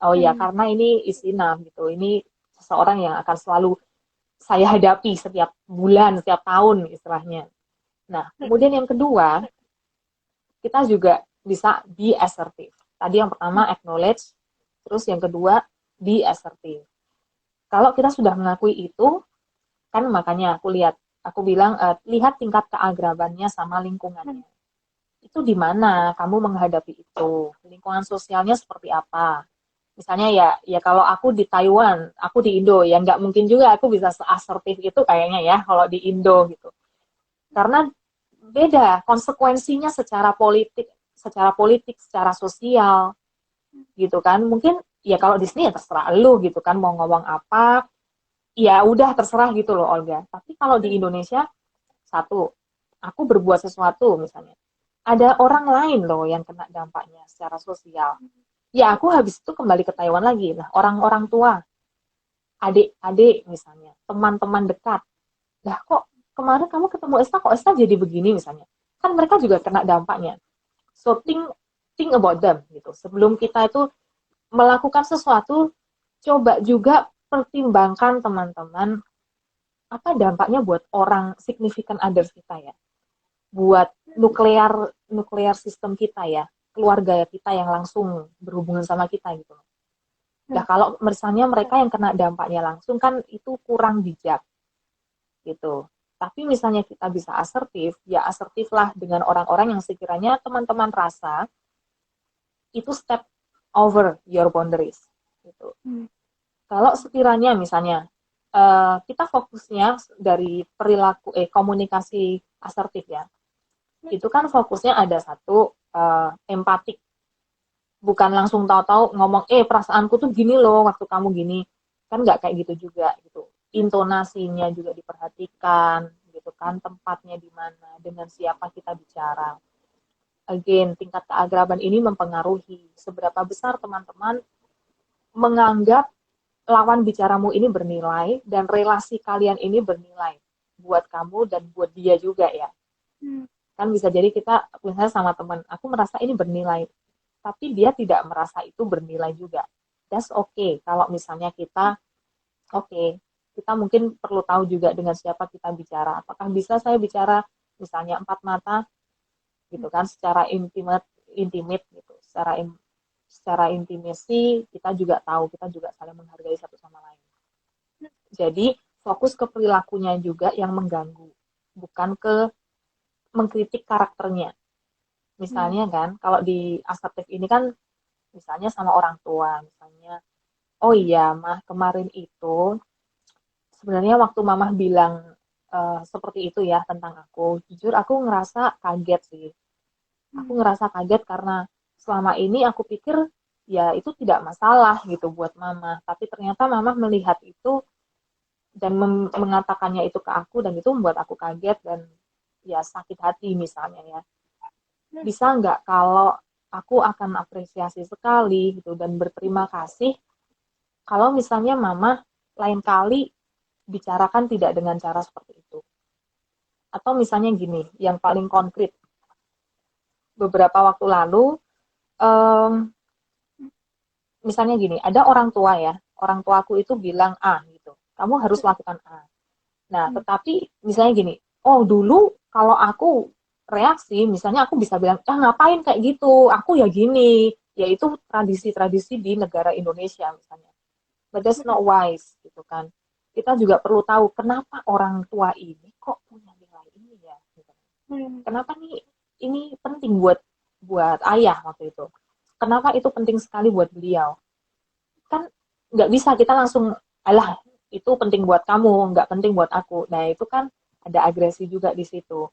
Oh ya, karena ini isinam gitu. Ini seseorang yang akan selalu saya hadapi setiap bulan, setiap tahun istilahnya. Nah, kemudian yang kedua, kita juga bisa be assertive. Tadi yang pertama acknowledge, terus yang kedua be assertive. Kalau kita sudah mengakui itu, kan makanya aku bilang lihat tingkat keagrabannya sama lingkungannya. Itu di mana kamu menghadapi itu, lingkungan sosialnya seperti apa. Misalnya ya kalau aku di Taiwan, aku di Indo, ya nggak mungkin juga aku bisa seasertif itu kayaknya ya kalau di Indo gitu. Karena beda konsekuensinya secara politik, secara sosial gitu kan. Mungkin ya kalau di sini ya terserah lu gitu kan mau ngomong apa, ya udah terserah gitu loh Olga. Tapi kalau di Indonesia satu, aku berbuat sesuatu misalnya ada orang lain loh yang kena dampaknya secara sosial. Ya aku habis itu kembali ke Taiwan lagi. Nah orang-orang tua, adik-adik misalnya, teman-teman dekat. Lah kok kemarin kamu ketemu Esta, kok Esta jadi begini misalnya. Kan mereka juga kena dampaknya. So think about them gitu. Sebelum kita itu melakukan sesuatu, coba juga pertimbangkan teman-teman apa dampaknya buat orang significant others kita ya. Buat nuklear sistem kita ya, keluarga kita yang langsung berhubungan sama kita gitu. Nah kalau misalnya mereka yang kena dampaknya langsung kan itu kurang bijak gitu. Tapi misalnya kita bisa asertif, ya asertiflah dengan orang-orang yang sekiranya teman-teman rasa itu step over your boundaries gitu. Kalau sekiranya misalnya kita fokusnya dari perilaku komunikasi asertif ya, itu kan fokusnya ada satu empatik, bukan langsung tahu-tahu ngomong perasaanku tuh gini loh waktu kamu gini, kan nggak kayak gitu juga gitu. Intonasinya juga diperhatikan gitu kan, tempatnya di mana, dengan siapa kita bicara. Again, tingkat keagraban ini mempengaruhi seberapa besar teman-teman menganggap lawan bicaramu ini bernilai dan relasi kalian ini bernilai buat kamu dan buat dia juga ya. Kan bisa jadi kita misalnya sama teman, aku merasa ini bernilai, tapi dia tidak merasa itu bernilai juga. That's okay. Kalau misalnya kita, okay, kita mungkin perlu tahu juga dengan siapa kita bicara. Apakah bisa saya bicara misalnya empat mata gitu kan, secara intimate gitu, secara intimasi kita juga tahu, kita juga saling menghargai satu sama lain. Jadi fokus ke perilakunya juga yang mengganggu, bukan ke mengkritik karakternya. Misalnya kan, kalau di asertif ini kan, misalnya sama orang tua, misalnya, oh iya, Mah, kemarin itu, sebenarnya waktu Mamah bilang seperti itu ya tentang aku, jujur aku ngerasa kaget sih. Aku ngerasa kaget karena selama ini aku pikir ya itu tidak masalah gitu buat Mama, tapi ternyata Mama melihat itu dan mengatakannya itu ke aku dan itu membuat aku kaget dan ya sakit hati misalnya ya. Bisa nggak kalau aku akan apresiasi sekali gitu dan berterima kasih kalau misalnya Mama lain kali bicarakan tidak dengan cara seperti itu. Atau misalnya gini, yang paling konkret. Beberapa waktu lalu, misalnya gini, ada orang tua ya, orang tuaku itu bilang A gitu, kamu harus lakukan A. Nah, tetapi misalnya gini, oh dulu kalau aku reaksi, misalnya aku bisa bilang, ah ngapain kayak gitu, aku ya gini, yaitu tradisi-tradisi di negara Indonesia misalnya. But that's not wise gitu kan. Kita juga perlu tahu kenapa orang tua ini kok punya nilai ini ya. Gitu. Kenapa nih ini penting buat buat ayah waktu itu. Kenapa itu penting sekali buat beliau? Kan nggak bisa kita langsung, alah itu penting buat kamu, nggak penting buat aku. Nah itu kan ada agresi juga di situ.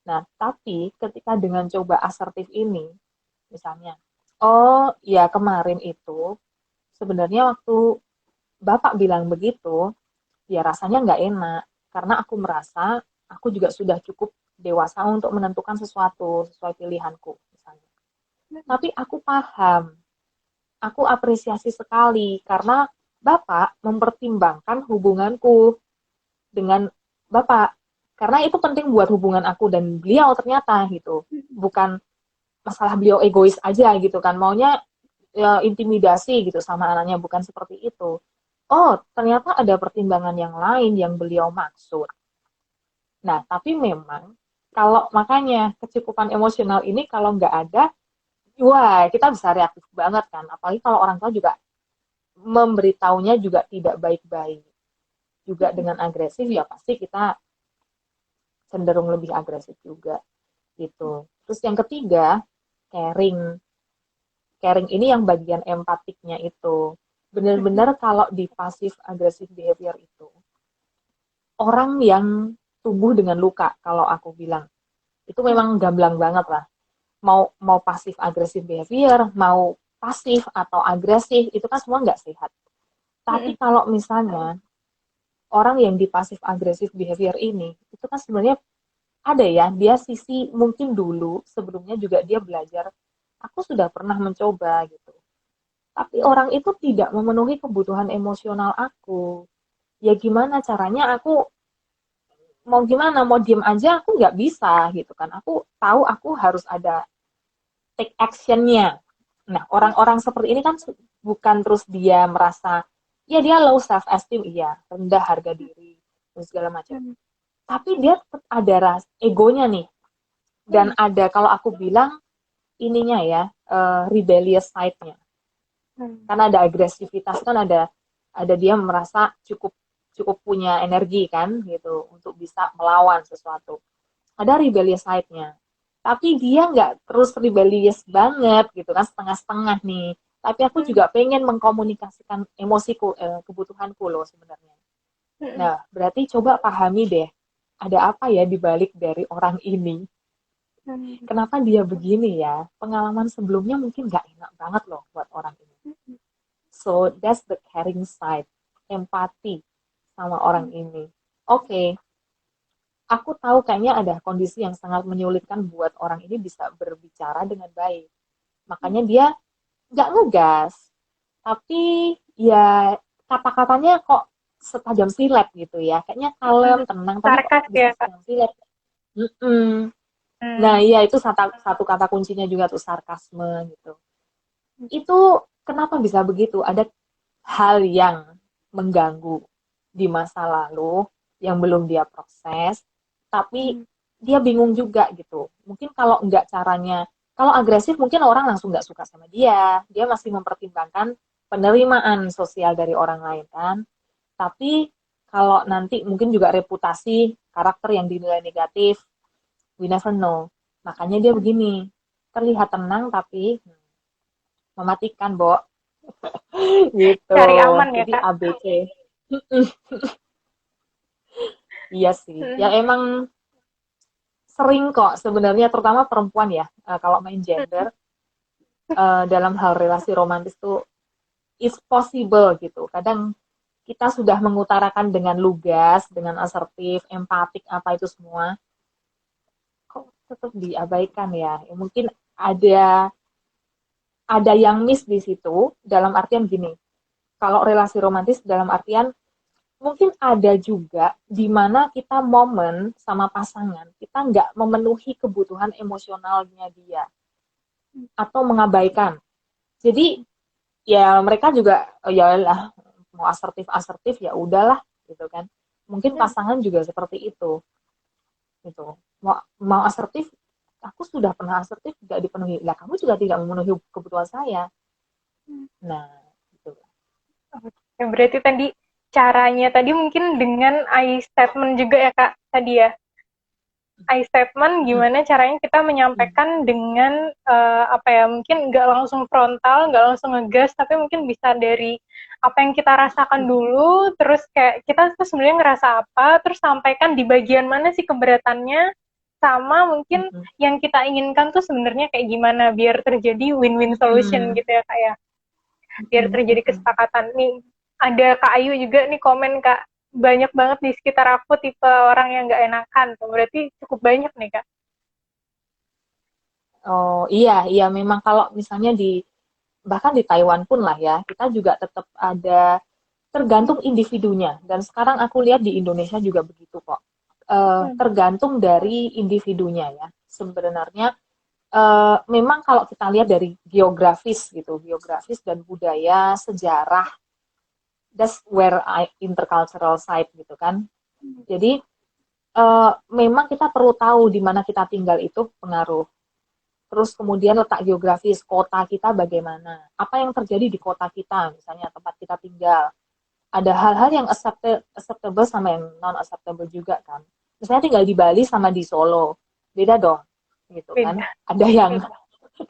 Nah tapi ketika dengan coba asertif ini, misalnya, oh ya kemarin itu sebenarnya waktu Bapak bilang begitu, ya rasanya nggak enak. Karena aku merasa aku juga sudah cukup dewasa untuk menentukan sesuatu sesuai pilihanku, misalnya. Tapi aku paham, aku apresiasi sekali karena Bapak mempertimbangkan hubunganku dengan Bapak. Karena itu penting buat hubungan aku dan beliau ternyata gitu. Bukan masalah beliau egois aja gitu kan, maunya ya, intimidasi gitu sama anaknya, bukan seperti itu. Oh, ternyata ada pertimbangan yang lain yang beliau maksud. Nah, tapi memang kalau makanya kecukupan emosional ini kalau nggak ada, wah kita bisa reaktif banget kan. Apalagi kalau orang tua juga memberitahunya juga tidak baik-baik. Juga dengan agresif ya pasti kita cenderung lebih agresif juga gitu. Terus yang ketiga, caring. Caring ini yang bagian empatiknya itu. Benar-benar kalau di passive aggressive behavior itu, orang yang tumbuh dengan luka, kalau aku bilang. Itu memang gamblang banget lah. Mau passive aggressive behavior, mau pasif atau agresif, itu kan semua nggak sehat. Tapi kalau misalnya orang yang di passive aggressive behavior ini, itu kan sebenarnya ada ya, dia sisi mungkin dulu sebelumnya juga dia belajar, aku sudah pernah mencoba gitu. Tapi orang itu tidak memenuhi kebutuhan emosional aku. Ya gimana caranya aku mau gimana, mau diem aja aku nggak bisa gitu kan. Aku tahu aku harus ada take action-nya. Nah, orang-orang seperti ini kan bukan terus dia merasa, ya dia low self esteem, iya, rendah harga diri, dan segala macam. Tapi dia ada egonya nih. Dan ada, kalau aku bilang, ininya ya, rebellious side-nya. Karena ada agresivitas kan ada dia merasa cukup cukup punya energi kan gitu untuk bisa melawan sesuatu. Ada rebellious side-nya. Tapi dia nggak terus rebellious banget gitu kan, setengah-setengah nih. Tapi aku juga pengen mengkomunikasikan emosiku, kebutuhanku loh sebenarnya. Nah, berarti coba pahami deh, ada apa ya dibalik dari orang ini. Kenapa dia begini ya? Pengalaman sebelumnya mungkin nggak enak banget loh buat orang ini. So that's the caring side, empati sama orang ini. Oke, aku tahu kayaknya ada kondisi yang sangat menyulitkan buat orang ini bisa berbicara dengan baik. Makanya dia nggak ngegas, tapi ya kata-katanya kok setajam silet gitu ya, kayaknya kalem, tenang, tapi kok Sarkas bisa ya, Kak. setajam silet. Mm-mm. Nah, Hmm. iya itu satu kata kuncinya juga tuh sarkasme gitu. Itu kenapa bisa begitu? Ada hal yang mengganggu di masa lalu yang belum dia proses, tapi Hmm. dia bingung juga gitu. Mungkin kalau enggak caranya, kalau agresif mungkin orang langsung nggak suka sama dia masih mempertimbangkan penerimaan sosial dari orang lain kan. Tapi kalau nanti mungkin juga reputasi karakter yang dinilai negatif, we never know. Makanya dia begini, terlihat tenang tapi mematikan, Bo. Gitu. Cari aman ya, Jadi Kak. ABC. Iya sih. Ya Hmm. emang sering kok sebenarnya terutama perempuan ya kalau main gender dalam hal relasi romantis tuh is possible gitu. Kadang kita sudah mengutarakan dengan lugas, dengan asertif, empatik apa itu semua, kok tetap diabaikan ya. Ya mungkin ada ada yang miss di situ dalam artian gini. Kalau relasi romantis dalam artian mungkin ada juga di mana kita momen sama pasangan, kita nggak memenuhi kebutuhan emosionalnya dia atau mengabaikan. Jadi ya mereka juga ya lah mau asertif asertif ya udahlah gitu kan. Mungkin pasangan juga seperti itu gitu. Mau asertif, aku sudah pernah asertif tidak dipenuhi. Lah kamu juga tidak memenuhi kebutuhan saya. Nah, gitu. Oke, berarti tadi caranya tadi mungkin dengan I statement juga ya, Kak, tadi ya. I statement Mm, gimana caranya kita mm, menyampaikan dengan apa ya, mungkin nggak langsung frontal, nggak langsung ngegas, tapi mungkin bisa dari apa yang kita rasakan dulu, terus kayak kita tuh sebenarnya ngerasa apa, terus sampaikan di bagian mana sih keberatannya, sama mm, mungkin mm, yang kita inginkan tuh sebenarnya kayak gimana biar terjadi win-win solution mm, gitu ya, Kak ya. Biar mm, terjadi mm, mm. kesepakatan. Nih, ada Kak Ayu juga nih komen, Kak, banyak banget di sekitar aku tipe orang yang nggak enakan. Berarti cukup banyak nih, Kak. Oh iya, iya memang kalau misalnya bahkan di Taiwan pun lah ya, kita juga tetap ada tergantung individunya. Dan sekarang aku lihat di Indonesia juga begitu kok. Hmm. Tergantung dari individunya ya. Sebenarnya memang kalau kita lihat dari geografis gitu, geografis dan budaya, sejarah, that's where I intercultural side gitu kan. Jadi memang kita perlu tahu di mana kita tinggal itu pengaruh. Terus kemudian letak geografis kota kita bagaimana, apa yang terjadi di kota kita, misalnya tempat kita tinggal. Ada hal-hal yang acceptable sama yang non acceptable juga kan. Misalnya tinggal di Bali sama di Solo, beda dong, gitu kan. Beda. Ada yang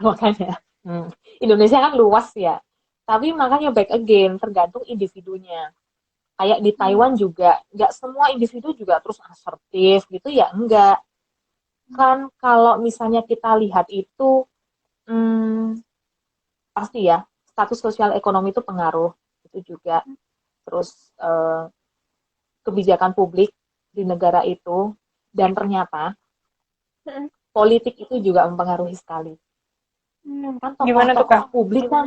makanya Indonesia kan luas ya. Tapi makanya back again tergantung individunya. Kayak di Hmm. Taiwan juga, nggak semua individu juga terus asertif gitu ya, enggak. Kan kalau misalnya kita lihat itu, hmm, pasti ya, status sosial ekonomi itu pengaruh, itu juga. Terus kebijakan publik di negara itu, dan ternyata Hmm. politik itu juga mempengaruhi sekali. Hmm. Kan Gimana tuh, tokoh-tokoh Kak? publik kan,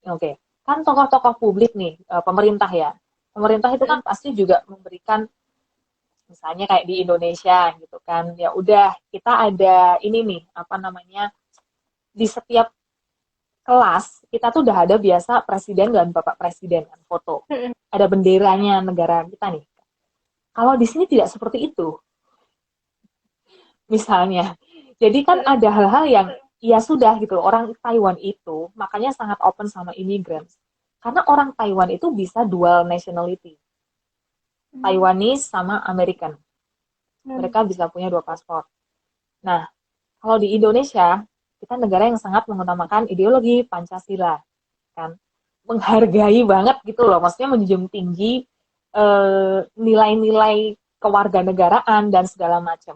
oke, okay, kan tokoh-tokoh publik nih, pemerintah ya, pemerintah itu kan Hmm. pasti juga memberikan, misalnya kayak di Indonesia gitu kan, ya udah kita ada ini nih, apa namanya, di setiap kelas kita tuh udah ada biasa presiden dan bapak presiden kan foto, Hmm. ada benderanya negara kita nih. Kalau di sini tidak seperti itu, misalnya. Jadi kan Hmm. ada hal-hal yang ya sudah gitu. Orang Taiwan itu makanya sangat open sama imigran. Karena orang Taiwan itu bisa dual nationality. Hmm. Taiwanese sama American. Hmm. Mereka bisa punya dua paspor. Nah, kalau di Indonesia, kita negara yang sangat mengutamakan ideologi Pancasila. Kan menghargai banget gitu loh. Maksudnya menjunjung tinggi nilai-nilai kewarganegaraan dan segala macam.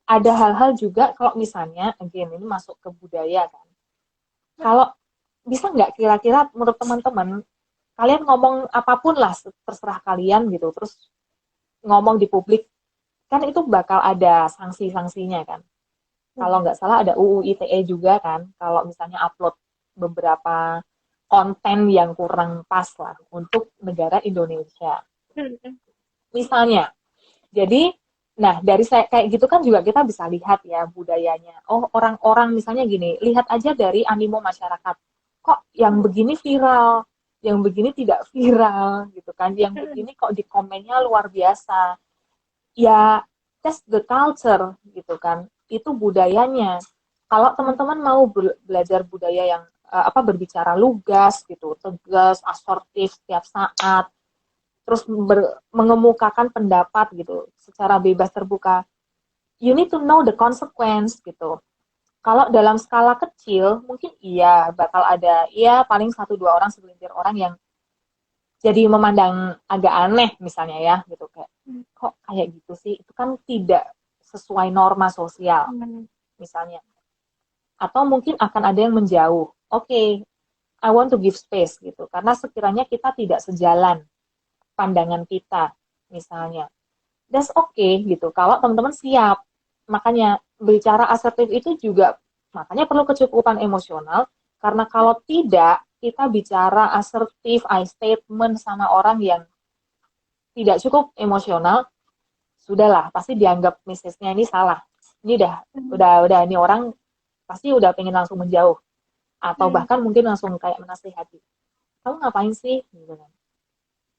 Ada hal-hal juga kalau misalnya, again ini masuk ke budaya kan. Kalau bisa nggak kira-kira menurut teman-teman, kalian ngomong apapun lah terserah kalian gitu, terus ngomong di publik, kan itu bakal ada sanksi-sanksinya kan. Kalau nggak salah ada UU ITE juga kan, kalau misalnya upload beberapa konten yang kurang pas lah untuk negara Indonesia. Misalnya, jadi, nah dari saya kayak gitu kan juga kita bisa lihat ya budayanya. Oh orang-orang misalnya gini, lihat aja dari animo masyarakat. Kok yang begini viral, yang begini tidak viral gitu kan, yang begini kok di komennya luar biasa. Ya, that's the culture gitu kan, itu budayanya. Kalau teman-teman mau belajar budaya yang berbicara lugas gitu, tegas, asertif setiap saat, terus mengemukakan pendapat gitu secara bebas terbuka, you need to know the consequence gitu. Kalau dalam skala kecil mungkin iya bakal ada ya paling satu dua orang segelintir orang yang jadi memandang agak aneh misalnya ya gitu, kayak kok kayak gitu sih, itu kan tidak sesuai norma sosial misalnya. Atau mungkin akan ada yang menjauh. Oke, I want to give space gitu, karena sekiranya kita tidak sejalan pandangan kita misalnya. That's okay gitu, kalau teman-teman siap. Makanya bicara asertif itu juga makanya perlu kecukupan emosional, karena kalau tidak kita bicara asertif, I statement sama orang yang tidak cukup emosional, sudahlah pasti dianggap misisnya ini salah. Ini udah ini orang pasti udah pengen langsung menjauh, atau bahkan mungkin langsung kayak menasihati. Kamu ngapain sih? Gitu kan.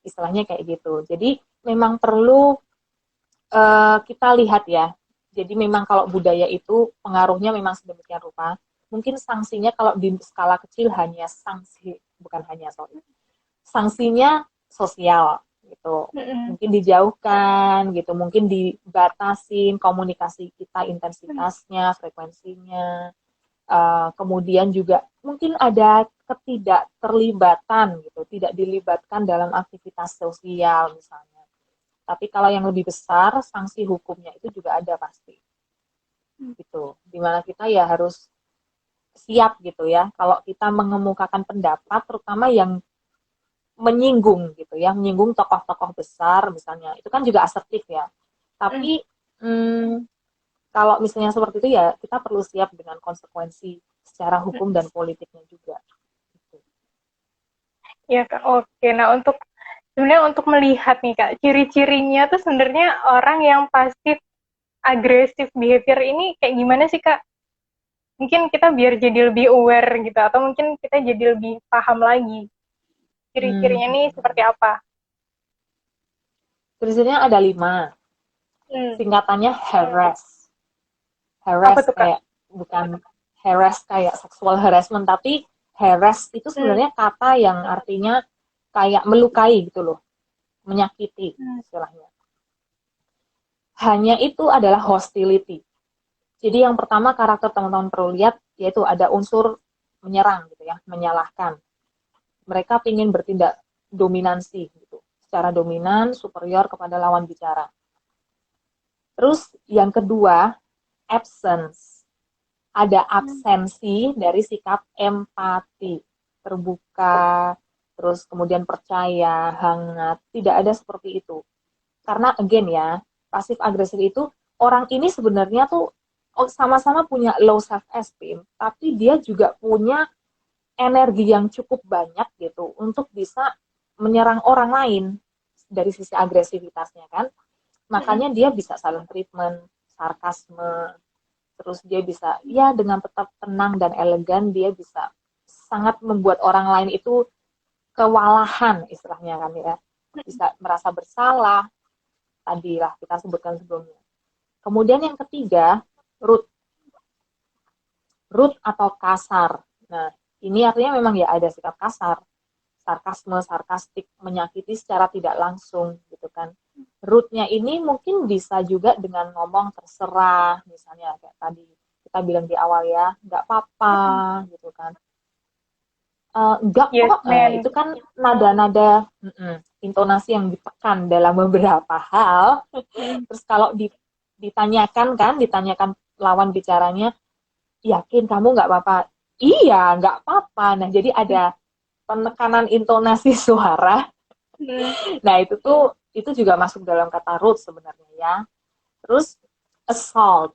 Istilahnya kayak gitu. Jadi memang perlu kita lihat ya. Jadi memang kalau budaya itu pengaruhnya memang sedemikian rupa. Mungkin sanksinya kalau di skala kecil hanya sanksi, bukan hanya sorry, sanksinya sosial gitu. Mungkin dijauhkan gitu, mungkin dibatasin komunikasi kita, intensitasnya, frekuensinya. Kemudian juga mungkin ada ketidakterlibatan gitu, tidak dilibatkan dalam aktivitas sosial misalnya. Tapi kalau yang lebih besar, sanksi hukumnya itu juga ada pasti. Gitu. Dimana kita ya harus siap gitu ya. Kalau kita mengemukakan pendapat, terutama yang menyinggung gitu ya, menyinggung tokoh-tokoh besar misalnya, itu kan juga asertif ya. Tapi kalau misalnya seperti itu ya kita perlu siap dengan konsekuensi secara hukum dan politiknya juga. Gitu. Ya Kak, oke. Nah sebenarnya untuk melihat nih Kak, ciri-cirinya tuh sebenarnya orang yang pasif agresif behavior ini kayak gimana sih Kak? Mungkin kita biar jadi lebih aware gitu, atau mungkin kita jadi lebih paham lagi ciri-cirinya nih seperti apa? Ciri-cirinya ada 5. Singkatannya harass. Harass kayak bukan harass kayak sexual harassment, tapi harass itu sebenarnya kata yang artinya kayak melukai gitu loh, menyakiti istilahnya. Hanya itu adalah hostility. Jadi yang pertama karakter teman-teman perlu lihat yaitu ada unsur menyerang gitu ya, menyalahkan. Mereka ingin bertindak dominansi gitu, secara dominan, superior kepada lawan bicara. Terus yang kedua, absence. Ada absensi dari sikap empati, terbuka, terus kemudian percaya, hangat. Tidak ada seperti itu. Karena again ya, pasif agresif itu orang ini sebenarnya tuh sama-sama punya low self esteem, tapi dia juga punya energi yang cukup banyak gitu untuk bisa menyerang orang lain dari sisi agresivitasnya kan. Makanya dia bisa silent treatment, sarkasme, terus dia bisa ya dengan tetap tenang dan elegan dia bisa sangat membuat orang lain itu kewalahan istilahnya kan ya. Bisa merasa bersalah, tadilah kita sebutkan sebelumnya. Kemudian yang ketiga, rude atau kasar. Nah, ini artinya memang ya ada sikap kasar, sarkasme, sarkastik, menyakiti secara tidak langsung gitu kan. Rude-nya ini mungkin bisa juga dengan ngomong terserah, misalnya kayak tadi kita bilang di awal ya, nggak apa-apa gitu kan. Enggak kok, itu kan nada-nada intonasi yang ditekan dalam beberapa hal. Terus kalau ditanyakan lawan bicaranya, yakin kamu nggak apa-apa? Iya, nggak apa-apa. Nah, jadi ada penekanan intonasi suara. Nah, itu juga masuk dalam kata rude sebenarnya ya. Terus assault.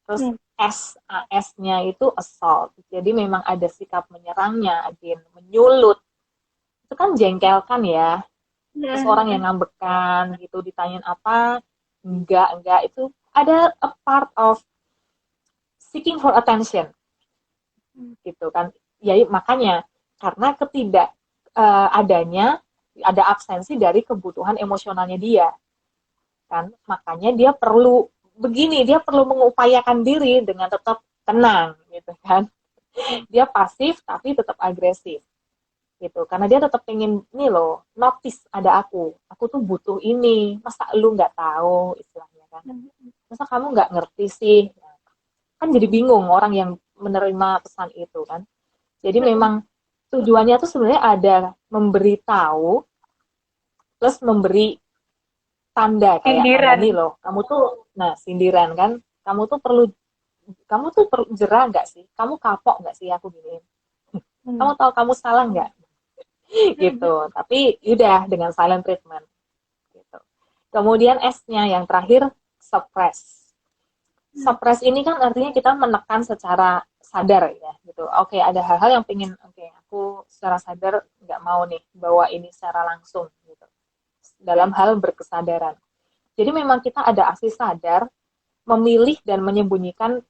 Terus AS-nya itu assault. Jadi memang ada sikap menyerangnya, again, menyulut. Itu kan jengkelkan ya. Seseorang yang ngambekan gitu, ditanyain apa, enggak. Itu ada a part of seeking for attention. Gitu kan. Ya makanya, karena adanya, ada absensi dari kebutuhan emosionalnya dia. Kan, makanya dia perlu dia perlu mengupayakan diri dengan tetap tenang gitu kan. Dia pasif tapi tetap agresif gitu, karena dia tetap pengen nih loh, notice ada aku tuh butuh ini, masa lu nggak tahu istilahnya kan, masa kamu nggak ngerti sih, kan jadi bingung orang yang menerima pesan itu kan. Jadi memang tujuannya tuh sebenarnya ada memberitahu plus memberi tanda kayak tanda Sindiran. nih loh, kamu tuh, nah sindiran kan, kamu tuh perlu jerah nggak sih, kamu kapok nggak sih aku gini, kamu tahu kamu salah nggak gitu. Tapi udah dengan silent treatment gitu. Kemudian S-nya yang terakhir, suppress. Suppress ini kan artinya kita menekan secara sadar ya gitu. Oke, ada hal-hal yang pengen, aku secara sadar nggak mau nih bawa ini secara langsung gitu, dalam hal berkesadaran. Jadi memang kita ada aksi sadar memilih dan menyembunyikan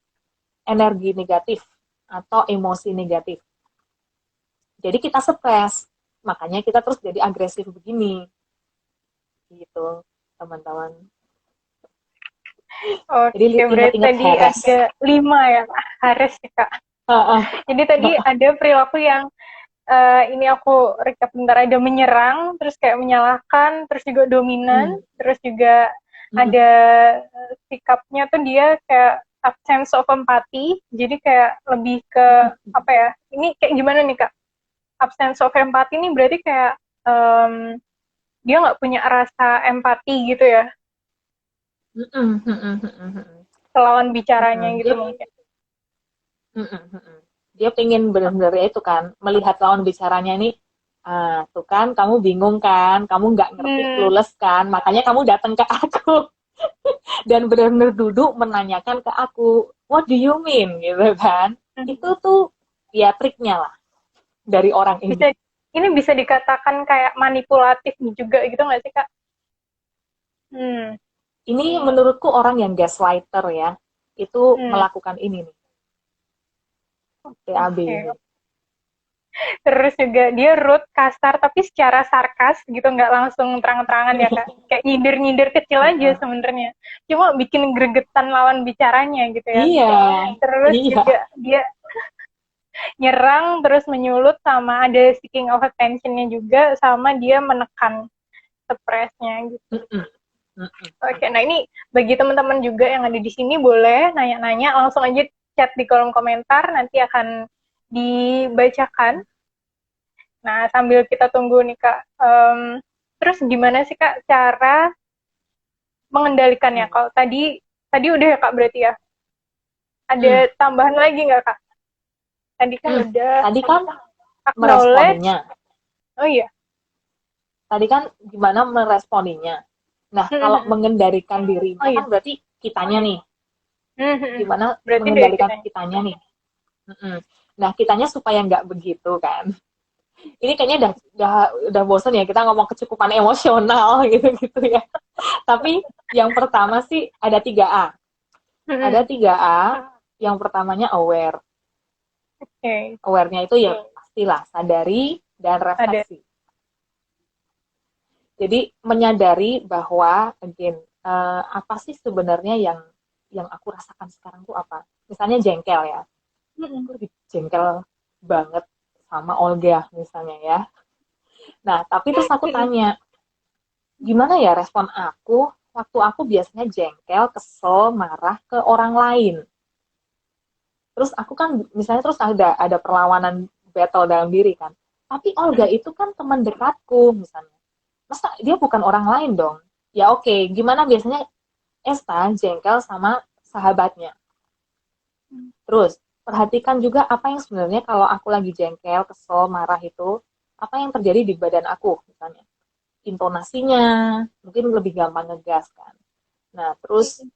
energi negatif atau emosi negatif. Jadi kita suppress, makanya kita terus jadi agresif begini gitu teman-teman. Jadi Oke, berarti ingat-ingat tadi Heres. ada 5 ya, Kak. Haris ya, Kak. Jadi tadi ada perilaku yang ini aku recap bentar, ada menyerang, terus kayak menyalahkan, terus juga dominan, terus juga ada sikapnya tuh dia kayak absence of empathy, jadi kayak lebih ke apa ya? Ini kayak gimana nih Kak? Absence of empathy ini berarti kayak dia nggak punya rasa empati gitu ya, ke lawan bicaranya gitu dia mungkin. dia pengen benar-benar ya itu kan, melihat lawan bicaranya ini, tuh kan kamu bingung kan, kamu nggak ngerti, clueless kan, makanya kamu datang ke aku dan benar-benar duduk menanyakan ke aku, what do you mean gitu kan. Itu tuh ya triknya lah dari orang ini. Ini bisa dikatakan kayak manipulatif juga gitu nggak sih Kak? Ini menurutku orang yang gaslighter ya, itu melakukan ini nih, TAB ini. Terus juga dia rude, kasar, tapi secara sarkas gitu, nggak langsung terang-terangan ya Kak. Kayak nyindir-nyindir kecil aja sebenarnya. Cuma bikin gregetan lawan bicaranya gitu ya. Iya. Terus juga dia nyerang, terus menyulut, sama ada seeking of attention-nya juga, sama dia menekan suppress-nya gitu. Oke, nah ini bagi teman-teman juga yang ada di sini boleh nanya-nanya, langsung aja chat di kolom komentar, nanti akan dibacakan. Nah, sambil kita tunggu nih Kak, terus gimana sih Kak cara mengendalikannya? Kalau tadi udah ya Kak berarti ya? Ada tambahan lagi nggak Kak? Tadi kan udah. Tadi kan acknowledge. meresponinya. Oh iya. Tadi kan gimana meresponinya. Nah, kalau mengendalikan dirinya kan berarti kitanya nih. Gimana berarti mengendalikan kitanya nih. Nah, kitanya supaya nggak begitu kan. Ini kayaknya udah bosan ya kita ngomong kecukupan emosional gitu ya. Tapi yang pertama sih ada 3A. Ada 3A. Yang pertamanya aware. Aware-nya itu ya pastilah sadari dan refleksi. Jadi menyadari bahwa again, apa sih sebenarnya yang aku rasakan sekarang tuh apa? Misalnya jengkel ya. Aku lebih jengkel banget sama Olga misalnya ya. Nah, tapi terus aku tanya, gimana ya respon aku waktu aku biasanya jengkel, kesel, marah ke orang lain. Terus aku kan misalnya terus ada perlawanan battle dalam diri kan. Tapi Olga itu kan teman dekatku misalnya. Masa dia bukan orang lain dong? Ya oke, gimana biasanya Esta jengkel sama sahabatnya. Terus perhatikan juga apa yang sebenarnya kalau aku lagi jengkel, kesel, marah itu, apa yang terjadi di badan aku misalnya. Intonasinya, mungkin lebih gampang ngegas kan. Nah, terus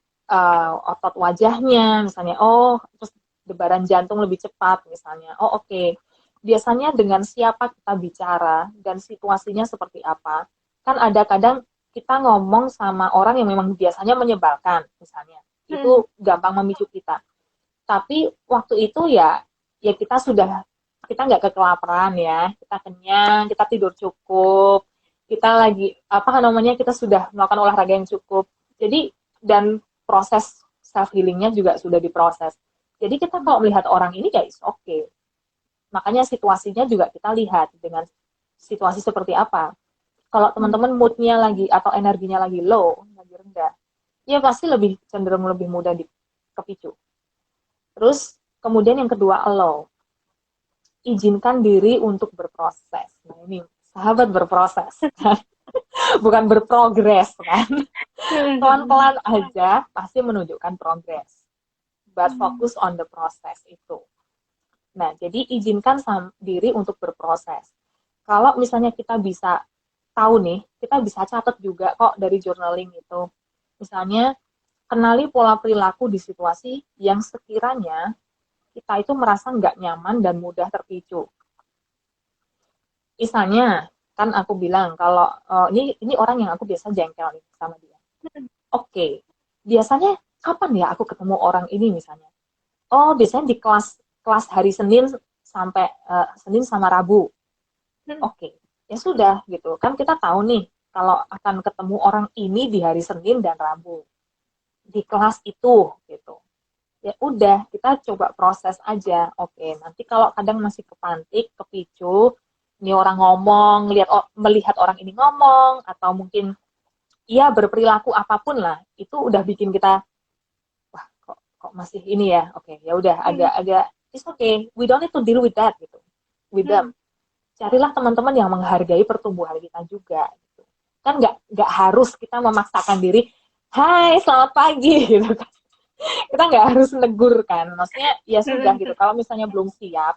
otot wajahnya misalnya, oh terus debaran jantung lebih cepat misalnya, oh oke. Biasanya dengan siapa kita bicara dan situasinya seperti apa. Kan ada kadang kita ngomong sama orang yang memang biasanya menyebalkan misalnya, itu gampang memicu kita. Tapi waktu itu ya kita nggak kekelaparan ya, kita kenyang, kita tidur cukup, kita lagi apa namanya, kita sudah melakukan olahraga yang cukup. Jadi dan proses self healingnya juga sudah diproses. Jadi kita kalau melihat orang ini ya is okay. Makanya situasinya juga kita lihat dengan situasi seperti apa. Kalau teman-teman moodnya lagi atau energinya lagi low, lagi rendah, ya pasti lebih cenderung lebih mudah kepicu. Terus kemudian yang kedua, allow. Izinkan diri untuk berproses. Nah ini sahabat berproses, bukan berprogres kan. Pelan-pelan aja pasti menunjukkan progres. But focus on the process itu. Nah, jadi izinkan diri untuk berproses. Kalau misalnya kita bisa tahu nih, kita bisa catat juga kok dari journaling itu. Misalnya, kenali pola perilaku di situasi yang sekiranya kita itu merasa nggak nyaman dan mudah terpicu. Misalnya, kan aku bilang kalau ini orang yang aku biasa jengkel nih sama dia. Oke, biasanya kapan ya aku ketemu orang ini misalnya? Oh, biasanya di kelas hari Senin sampai Senin sama Rabu. Oke, ya sudah gitu. Kan kita tahu nih kalau akan ketemu orang ini di hari Senin dan Rabu di kelas itu gitu. Ya udah, kita coba proses aja. Oke, nanti kalau kadang masih kepantik, kepicu, ini orang ngomong, melihat orang ini ngomong, atau mungkin ia berperilaku apapun lah, itu udah bikin kita, wah kok masih ini ya. Oke, ya udah agak it's okay, we don't need to deal with that gitu, with them. Carilah teman-teman yang menghargai pertumbuhan kita juga gitu. Kan nggak harus kita memaksakan diri, hai selamat pagi gitu kan. Kita nggak harus negur kan, maksudnya ya sudah gitu. Kalau misalnya belum siap,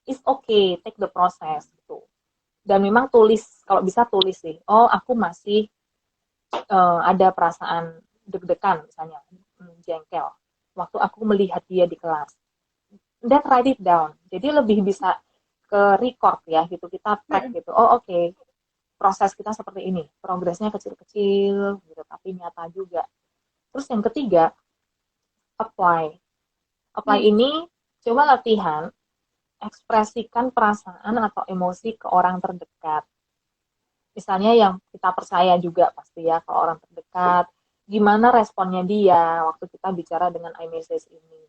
it's okay, take the process gitu. Dan memang tulis, kalau bisa tulis sih, oh aku masih ada perasaan deg-degan misalnya, jengkel waktu aku melihat dia di kelas. Then write it down. Jadi lebih bisa ke record ya gitu, kita track gitu. Oh oke, proses kita seperti ini, progresnya kecil-kecil gitu, tapi nyata juga. Terus yang ketiga, apply. Apply ini coba latihan ekspresikan perasaan atau emosi ke orang terdekat. Misalnya yang kita percaya juga pasti ya, ke orang terdekat, gimana responnya dia waktu kita bicara dengan iMessage ini.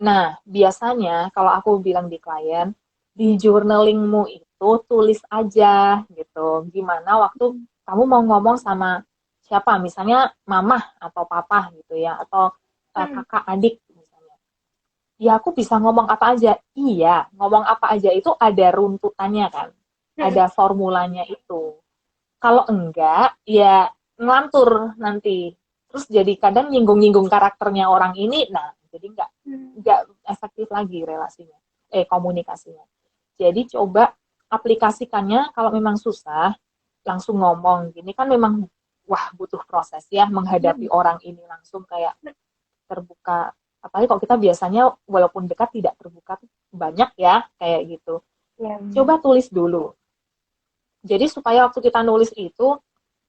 Nah, biasanya kalau aku bilang di klien, di journalingmu itu tulis aja gitu. Gimana waktu kamu mau ngomong sama siapa, misalnya mama atau papa gitu ya, atau kakak adik misalnya. Ya aku bisa ngomong apa aja. Iya, ngomong apa aja itu ada runtutannya kan. Ada formulanya itu. Kalau enggak, ya ngelantur nanti. Terus jadi kadang nyinggung-nyinggung karakternya orang ini, nah jadi nggak efektif lagi relasinya, komunikasinya. Jadi coba aplikasikannya, kalau memang susah, langsung ngomong. Gini kan memang, wah butuh proses ya, menghadapi orang ini langsung kayak terbuka. Apalagi kalau kita biasanya walaupun dekat tidak terbuka banyak ya, kayak gitu. Coba tulis dulu. Jadi supaya waktu kita nulis itu,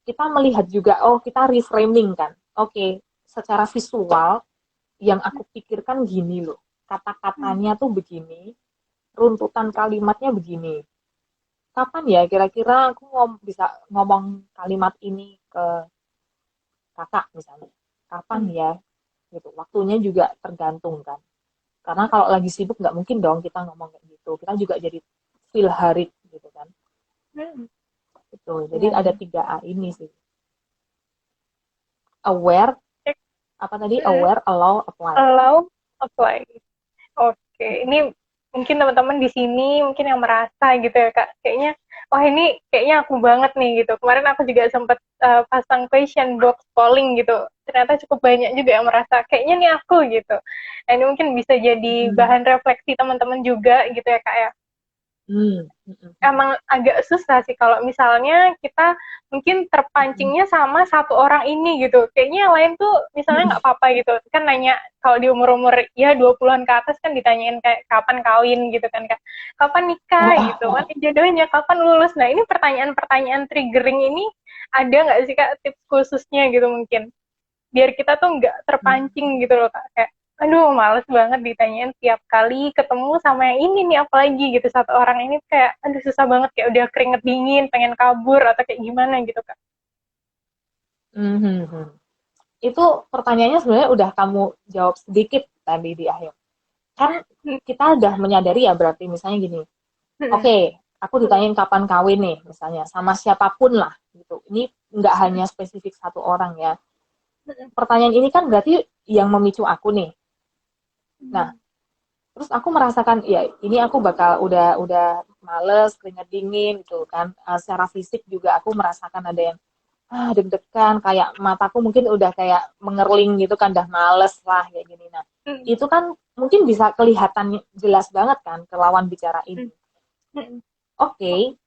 kita melihat juga, oh kita reframing kan. Oke, secara visual, yang aku pikirkan gini loh. Kata-katanya tuh begini, runtutan kalimatnya begini. Kapan ya kira-kira aku bisa ngomong kalimat ini ke kakak misalnya? Kapan ya? Gitu. Waktunya juga tergantung kan. Karena kalau lagi sibuk nggak mungkin dong kita ngomong kayak gitu. Kita juga jadi feel hurried gitu kan. Gitu. Jadi ada 3A ini sih. Aware, apa tadi? Aware, allow, apply. Allow, apply. Oke, ini mungkin teman-teman di sini mungkin yang merasa gitu ya Kak, kayaknya wah ini kayaknya aku banget nih gitu. Kemarin aku juga sempat pasang question box polling gitu. Ternyata cukup banyak juga yang merasa kayaknya nih aku gitu. Nah, ini mungkin bisa jadi bahan refleksi teman-teman juga gitu ya Kak ya. Hmm. Mm, Emang agak susah sih kalau misalnya kita mungkin mm, terpancingnya sama satu orang ini gitu. Kayaknya yang lain tuh misalnya mm. nggak apa-apa gitu. Kan nanya kalau di umur-umur ya 20-an ke atas kan ditanyain kayak kapan kawin gitu kan Kak. Kapan nikah gitu. Ah, Kan jodohnya kapan lulus. Nah, ini pertanyaan-pertanyaan triggering ini ada nggak sih Kak tips khususnya gitu mungkin? Biar kita tuh nggak terpancing gitu loh Kak. Kayak, aduh males banget ditanyain tiap kali ketemu sama yang ini nih apalagi gitu. Satu orang ini kayak, aduh susah banget kayak udah keringet dingin, pengen kabur atau kayak gimana gitu Kak. mhm. Itu pertanyaannya sebenarnya udah kamu jawab sedikit tadi di akhir. Kan kita udah menyadari ya berarti misalnya gini, oke, aku ditanyain kapan kawin nih misalnya sama siapapun lah gitu. Ini nggak hanya spesifik satu orang ya. Pertanyaan ini kan berarti yang memicu aku nih. Nah, terus aku merasakan ya ini aku bakal udah males, keringat dingin gitu kan. Secara fisik juga aku merasakan ada yang deg-degan, kayak mataku mungkin udah kayak mengerling gitu kan, udah males lah kayak gini. Nah, itu kan mungkin bisa kelihatan jelas banget kan ke lawan bicara ini. Oke,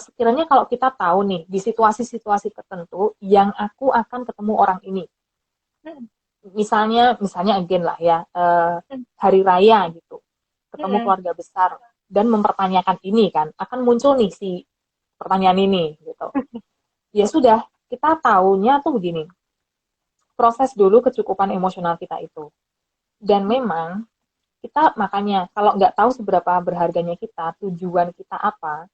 sekiranya kalau kita tahu nih di situasi-situasi tertentu yang aku akan ketemu orang ini, misalnya again lah ya, hari raya gitu, ketemu keluarga besar dan mempertanyakan ini kan, akan muncul nih si pertanyaan ini gitu. Ya sudah, kita taunya tuh begini, proses dulu kecukupan emosional kita itu. Dan memang kita makanya kalau nggak tahu seberapa berharganya kita, tujuan kita apa,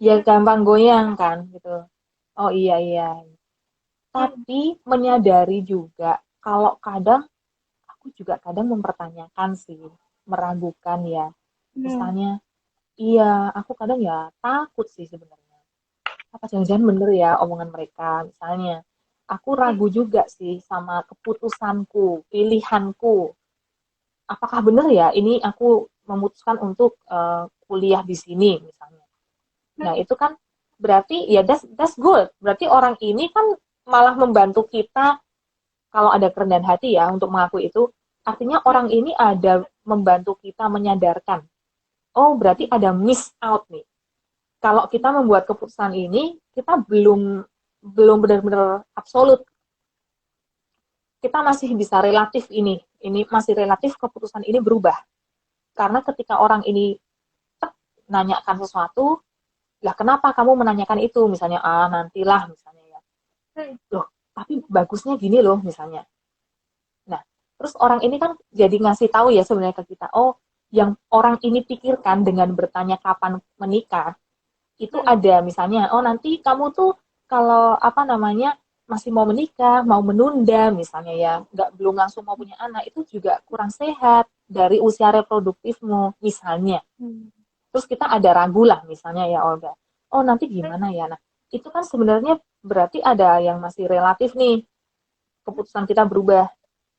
ya gampang goyang kan gitu. Oh iya iya. Tapi menyadari juga kalau kadang aku juga kadang mempertanyakan sih, meragukan ya. Misalnya, iya aku kadang ya takut sih sebenarnya. Apa jangan-jangan bener ya omongan mereka misalnya. Aku ragu juga sih sama keputusanku, pilihanku. Apakah benar ya ini aku memutuskan untuk kuliah di sini misalnya. Nah, itu kan berarti ya that's good. Berarti orang ini kan malah membantu kita kalau ada kerendahan hati ya untuk mengakui itu. Artinya orang ini ada membantu kita menyadarkan. Oh, berarti ada miss out nih. Kalau kita membuat keputusan ini, kita belum belum benar-benar absolut. Kita masih bisa relatif ini masih relatif keputusan ini berubah. Karena ketika orang ini nanyakan sesuatu, lah kenapa kamu menanyakan itu? Misalnya, nantilah misalnya ya. Loh, tapi bagusnya gini loh misalnya. Nah, terus orang ini kan jadi ngasih tahu ya sebenarnya ke kita, oh, yang orang ini pikirkan dengan bertanya kapan menikah, itu ada misalnya, oh nanti kamu tuh kalau apa namanya masih mau menikah, mau menunda misalnya ya, nggak belum langsung mau punya anak, itu juga kurang sehat dari usia reproduktifmu misalnya. Terus kita ada ragu lah misalnya ya Olga, oh nanti gimana ya, nah itu kan sebenarnya berarti ada yang masih relatif nih, keputusan kita berubah.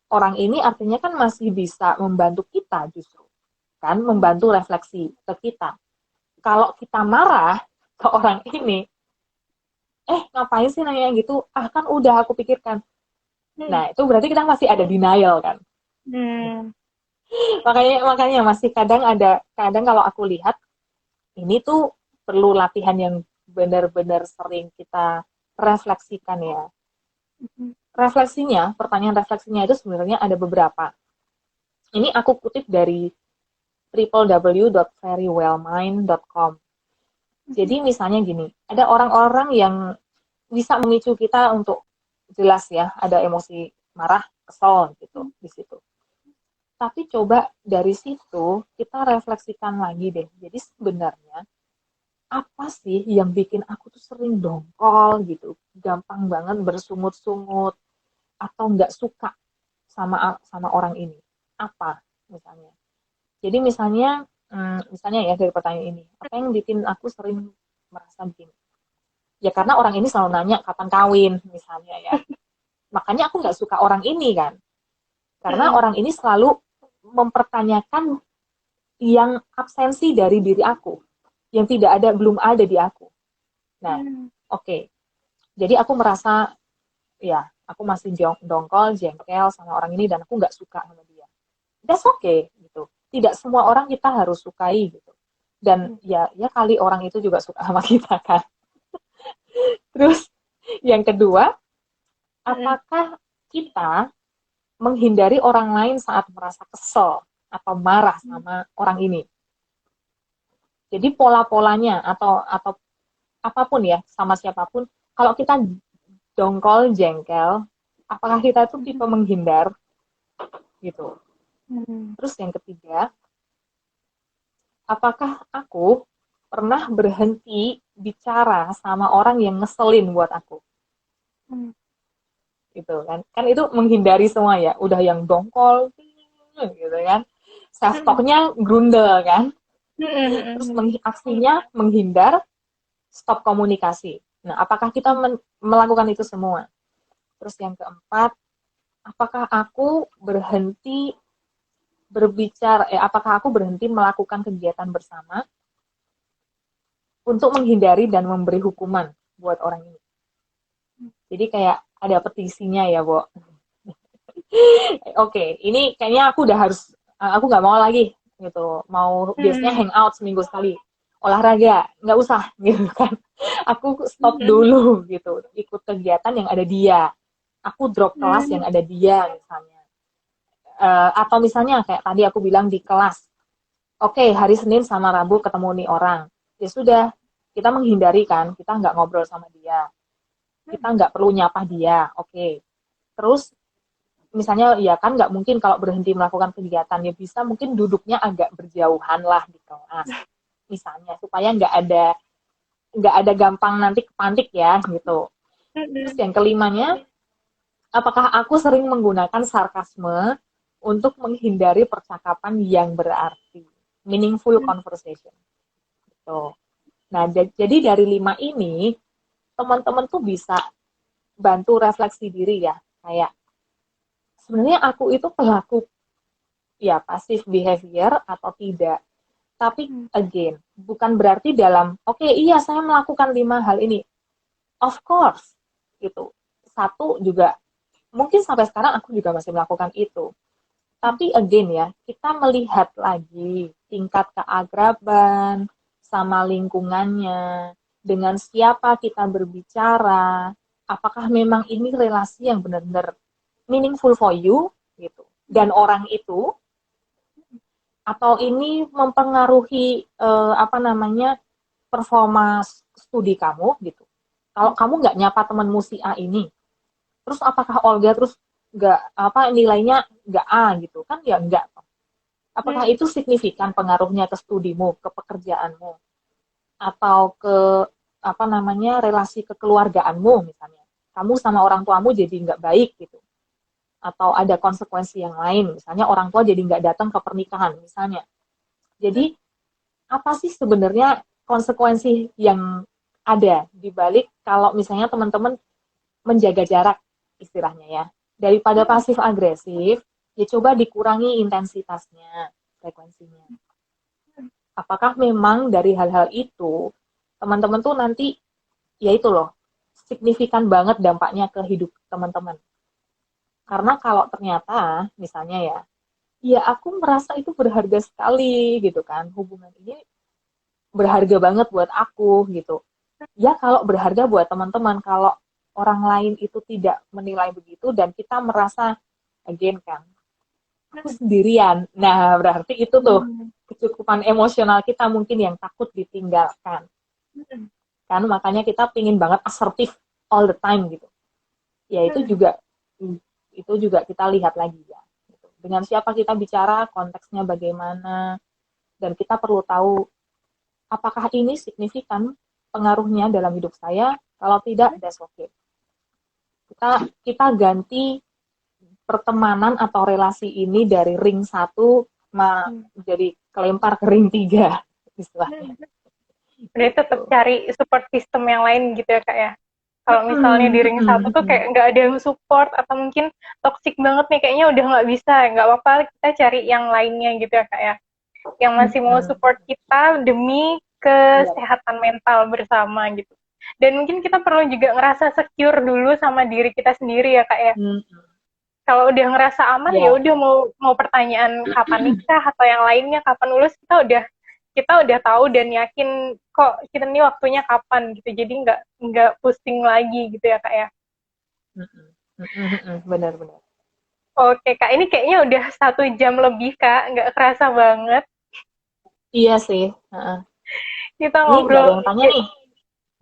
Orang ini artinya kan masih bisa membantu kita justru, kan membantu refleksi ke kita. Kalau kita marah ke orang ini, ngapain sih nanya gitu, kan udah aku pikirkan. Nah itu berarti kita masih ada denial kan. Makanya masih kadang kalau aku lihat ini tuh perlu latihan yang benar-benar sering kita refleksikan ya. Pertanyaan refleksinya itu sebenarnya ada beberapa. Ini aku kutip dari www.verywellmind.com. Jadi misalnya gini, ada orang-orang yang bisa memicu kita untuk jelas ya, ada emosi marah, kesel gitu di situ. Tapi coba dari situ kita refleksikan lagi deh. Jadi sebenarnya apa sih yang bikin aku tuh sering dongkol gitu, gampang banget bersungut-sungut atau nggak suka sama sama orang ini? Apa misalnya? Jadi misalnya ya dari pertanyaan ini, apa yang bikin aku sering merasa begini? Ya karena orang ini selalu nanya kapan kawin misalnya ya. Makanya aku nggak suka orang ini kan. Karena orang ini selalu mempertanyakan yang absensi dari diri aku, yang tidak ada belum ada di aku. Nah, oke. Jadi aku merasa ya aku masih dongkol, jengkel sama orang ini dan aku nggak suka sama dia. That's okay gitu. Tidak semua orang kita harus sukai gitu. Dan ya kali orang itu juga suka sama kita kan. Terus yang kedua, apakah kita menghindari orang lain saat merasa kesel atau marah sama orang ini? Jadi pola-polanya atau apapun ya sama siapapun, kalau kita dongkol, jengkel, apakah kita itu tipe menghindar gitu. Terus yang ketiga, apakah aku pernah berhenti bicara sama orang yang ngeselin buat aku? Gitu kan itu menghindari semua ya, udah yang dongkol gitu kan, self talknya grundel kan, terus aksinya menghindar, stop komunikasi. Nah, apakah kita melakukan itu semua? Terus yang keempat, apakah aku berhenti apakah aku berhenti melakukan kegiatan bersama untuk menghindari dan memberi hukuman buat orang ini? Jadi kayak ada petisinya ya, Bo. Oke, ini kayaknya aku udah harus, aku nggak mau lagi gitu. Mau biasanya hangout seminggu sekali, olahraga nggak usah gitu kan. Aku stop dulu gitu, ikut kegiatan yang ada dia. Aku drop kelas yang ada dia misalnya. Atau misalnya kayak tadi aku bilang di kelas, oke, hari Senin sama Rabu ketemu nih orang, ya sudah, kita menghindari kan, kita nggak ngobrol sama dia, kita nggak perlu nyapa dia, oke. Terus misalnya ya kan nggak mungkin kalau berhenti melakukan kegiatan, ya bisa mungkin duduknya agak berjauhan lah di kelas misalnya, supaya nggak ada gampang nanti kepantik ya gitu. Terus yang kelimanya, apakah aku sering menggunakan sarkasme untuk menghindari percakapan yang berarti, meaningful conversation gitu. Nah, jadi dari 5 ini teman-teman tuh bisa bantu refleksi diri ya, kayak sebenarnya aku itu pelaku ya passive behavior atau tidak. Tapi again, bukan berarti dalam oke, iya saya melakukan 5 hal ini. Of course, gitu. Satu juga mungkin sampai sekarang aku juga masih melakukan itu. Tapi again ya, kita melihat lagi tingkat keakraban sama lingkungannya, dengan siapa kita berbicara, apakah memang ini relasi yang benar-benar meaningful for you gitu. Dan orang itu, atau ini mempengaruhi performa studi kamu gitu. Kalau kamu nggak nyapa temanmu si A ini, terus apakah Olga terus nggak nilainya nggak A gitu kan, ya nggak. Apakah itu signifikan pengaruhnya ke studimu, ke pekerjaanmu, atau ke relasi kekeluargaanmu misalnya, kamu sama orang tuamu jadi nggak baik gitu, atau ada konsekuensi yang lain, misalnya orang tua jadi nggak datang ke pernikahan misalnya. Jadi apa sih sebenarnya konsekuensi yang ada di balik kalau misalnya teman-teman menjaga jarak istilahnya ya, daripada pasif agresif, ya coba dikurangi intensitasnya, frekuensinya. Apakah memang dari hal-hal itu teman-teman tuh nanti ya itu loh, signifikan banget dampaknya ke hidup teman-teman. Karena kalau ternyata misalnya ya aku merasa itu berharga sekali gitu kan, hubungan ini berharga banget buat aku gitu. Ya kalau berharga buat teman-teman, kalau orang lain itu tidak menilai begitu dan kita merasa again kan, aku sendirian. Nah, berarti itu tuh kecukupan emosional kita mungkin yang takut ditinggalkan. Kan makanya kita pingin banget asertif all the time gitu. Ya itu juga kita lihat lagi ya. Dengan siapa kita bicara, konteksnya bagaimana, dan kita perlu tahu apakah ini signifikan pengaruhnya dalam hidup saya. Kalau tidak, that's okay. Kita ganti pertemanan atau relasi ini dari ring 1 jadi kelempar ke ring 3 istilahnya. Jadi tetap cari support system yang lain gitu ya Kak ya. Kalau misalnya di ring 1 tuh kayak nggak ada yang support, atau mungkin toxic banget nih, kayaknya udah nggak bisa, nggak apa-apa, kita cari yang lainnya gitu ya Kak ya, yang masih mau support kita demi kesehatan mental bersama gitu. Dan mungkin kita perlu juga ngerasa secure dulu sama diri kita sendiri ya Kak ya. Kalau udah ngerasa aman ya udah, mau pertanyaan kapan nikah atau yang lainnya kapan lulus, kita udah kita udah tahu dan yakin kok kita nih waktunya kapan gitu. Jadi nggak pusing lagi gitu ya Kak ya. Benar-benar. Oke Kak, ini kayaknya udah 1 jam lebih Kak, nggak kerasa banget. Iya sih. Heeh. Kita Ini nggak ada ngobrol, yang tanya nih.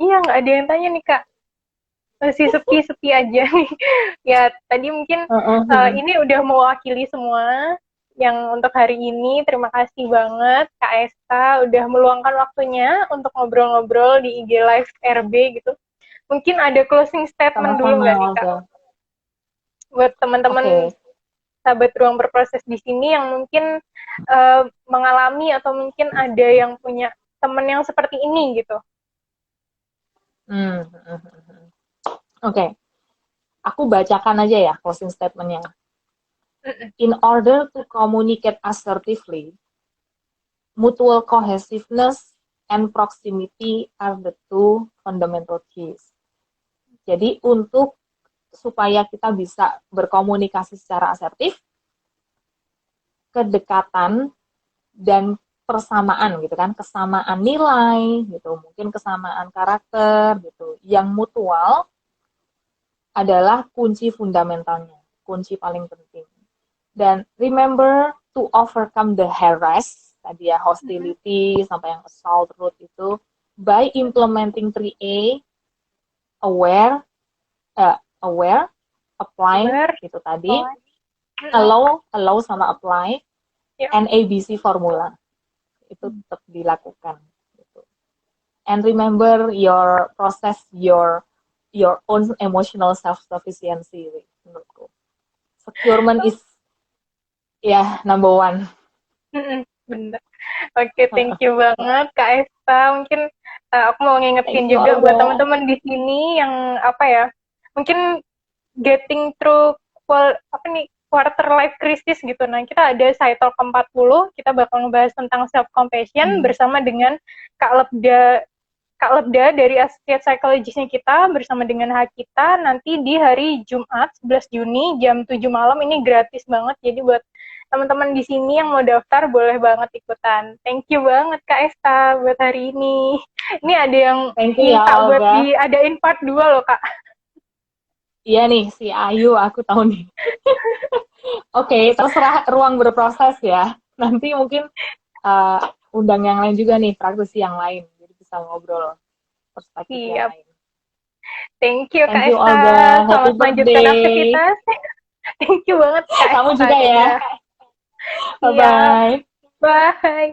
iya nggak ada yang tanya nih Kak. Masih sepi-sepi aja nih. Ya, tadi mungkin Heeh. ini udah mewakili semua yang untuk hari ini. Terima kasih banget Kak Esta udah meluangkan waktunya untuk ngobrol-ngobrol di IG Live RB gitu. Mungkin ada closing statement dulu Sama-sama, nggak nih Kak? Olga. Buat teman-teman Oke. sahabat ruang berproses di sini yang mungkin mengalami atau mungkin ada yang punya teman yang seperti ini gitu. Hmm. Oke. Aku bacakan aja ya closing statement-nya. In order to communicate assertively, mutual cohesiveness and proximity are the two fundamental keys. Jadi supaya kita bisa berkomunikasi secara asertif, kedekatan dan persamaan gitu kan, kesamaan nilai gitu, mungkin kesamaan karakter gitu, yang mutual adalah kunci fundamentalnya, kunci paling penting. Dan remember to overcome the harass, tadi ya hostility sampai yang assault root itu, by implementing 3A, aware, aware, apply, itu tadi, allow sama apply, and ABC formula. Itu tetap dilakukan. Gitu. And remember your process, your own emotional self-sufficiency, menurutku. Securement is number one. Bener. Oke, thank you banget Kak Esta. Mungkin aku mau ngingetin Thank you, juga buat Olga. teman-teman di sini yang apa ya, mungkin getting through quarter life crisis gitu. Nah, kita ada Cycle ke-40, kita bakal ngebahas tentang self compassion bersama dengan Kak Lebda dari Associate Psychologist-nya kita bersama dengan Hakita nanti di hari Jumat 11 Juni jam 7 malam. Ini gratis banget. Jadi buat teman-teman di sini yang mau daftar boleh banget ikutan. Thank you banget Kak Esta buat hari ini. Ini ada yang minta buat diadain part 2 loh Kak. Iya nih, si Ayu aku tahu nih. Oke, terserah ruang berproses ya. Nanti mungkin undang yang lain juga nih, praktisi yang lain. Jadi bisa ngobrol perspektif yang lain. Thank you Kak Esta. Olga. Selamat melanjutkan aktivitas. Thank you banget Kak Esta. Kamu juga ya. Bye-bye. Bye.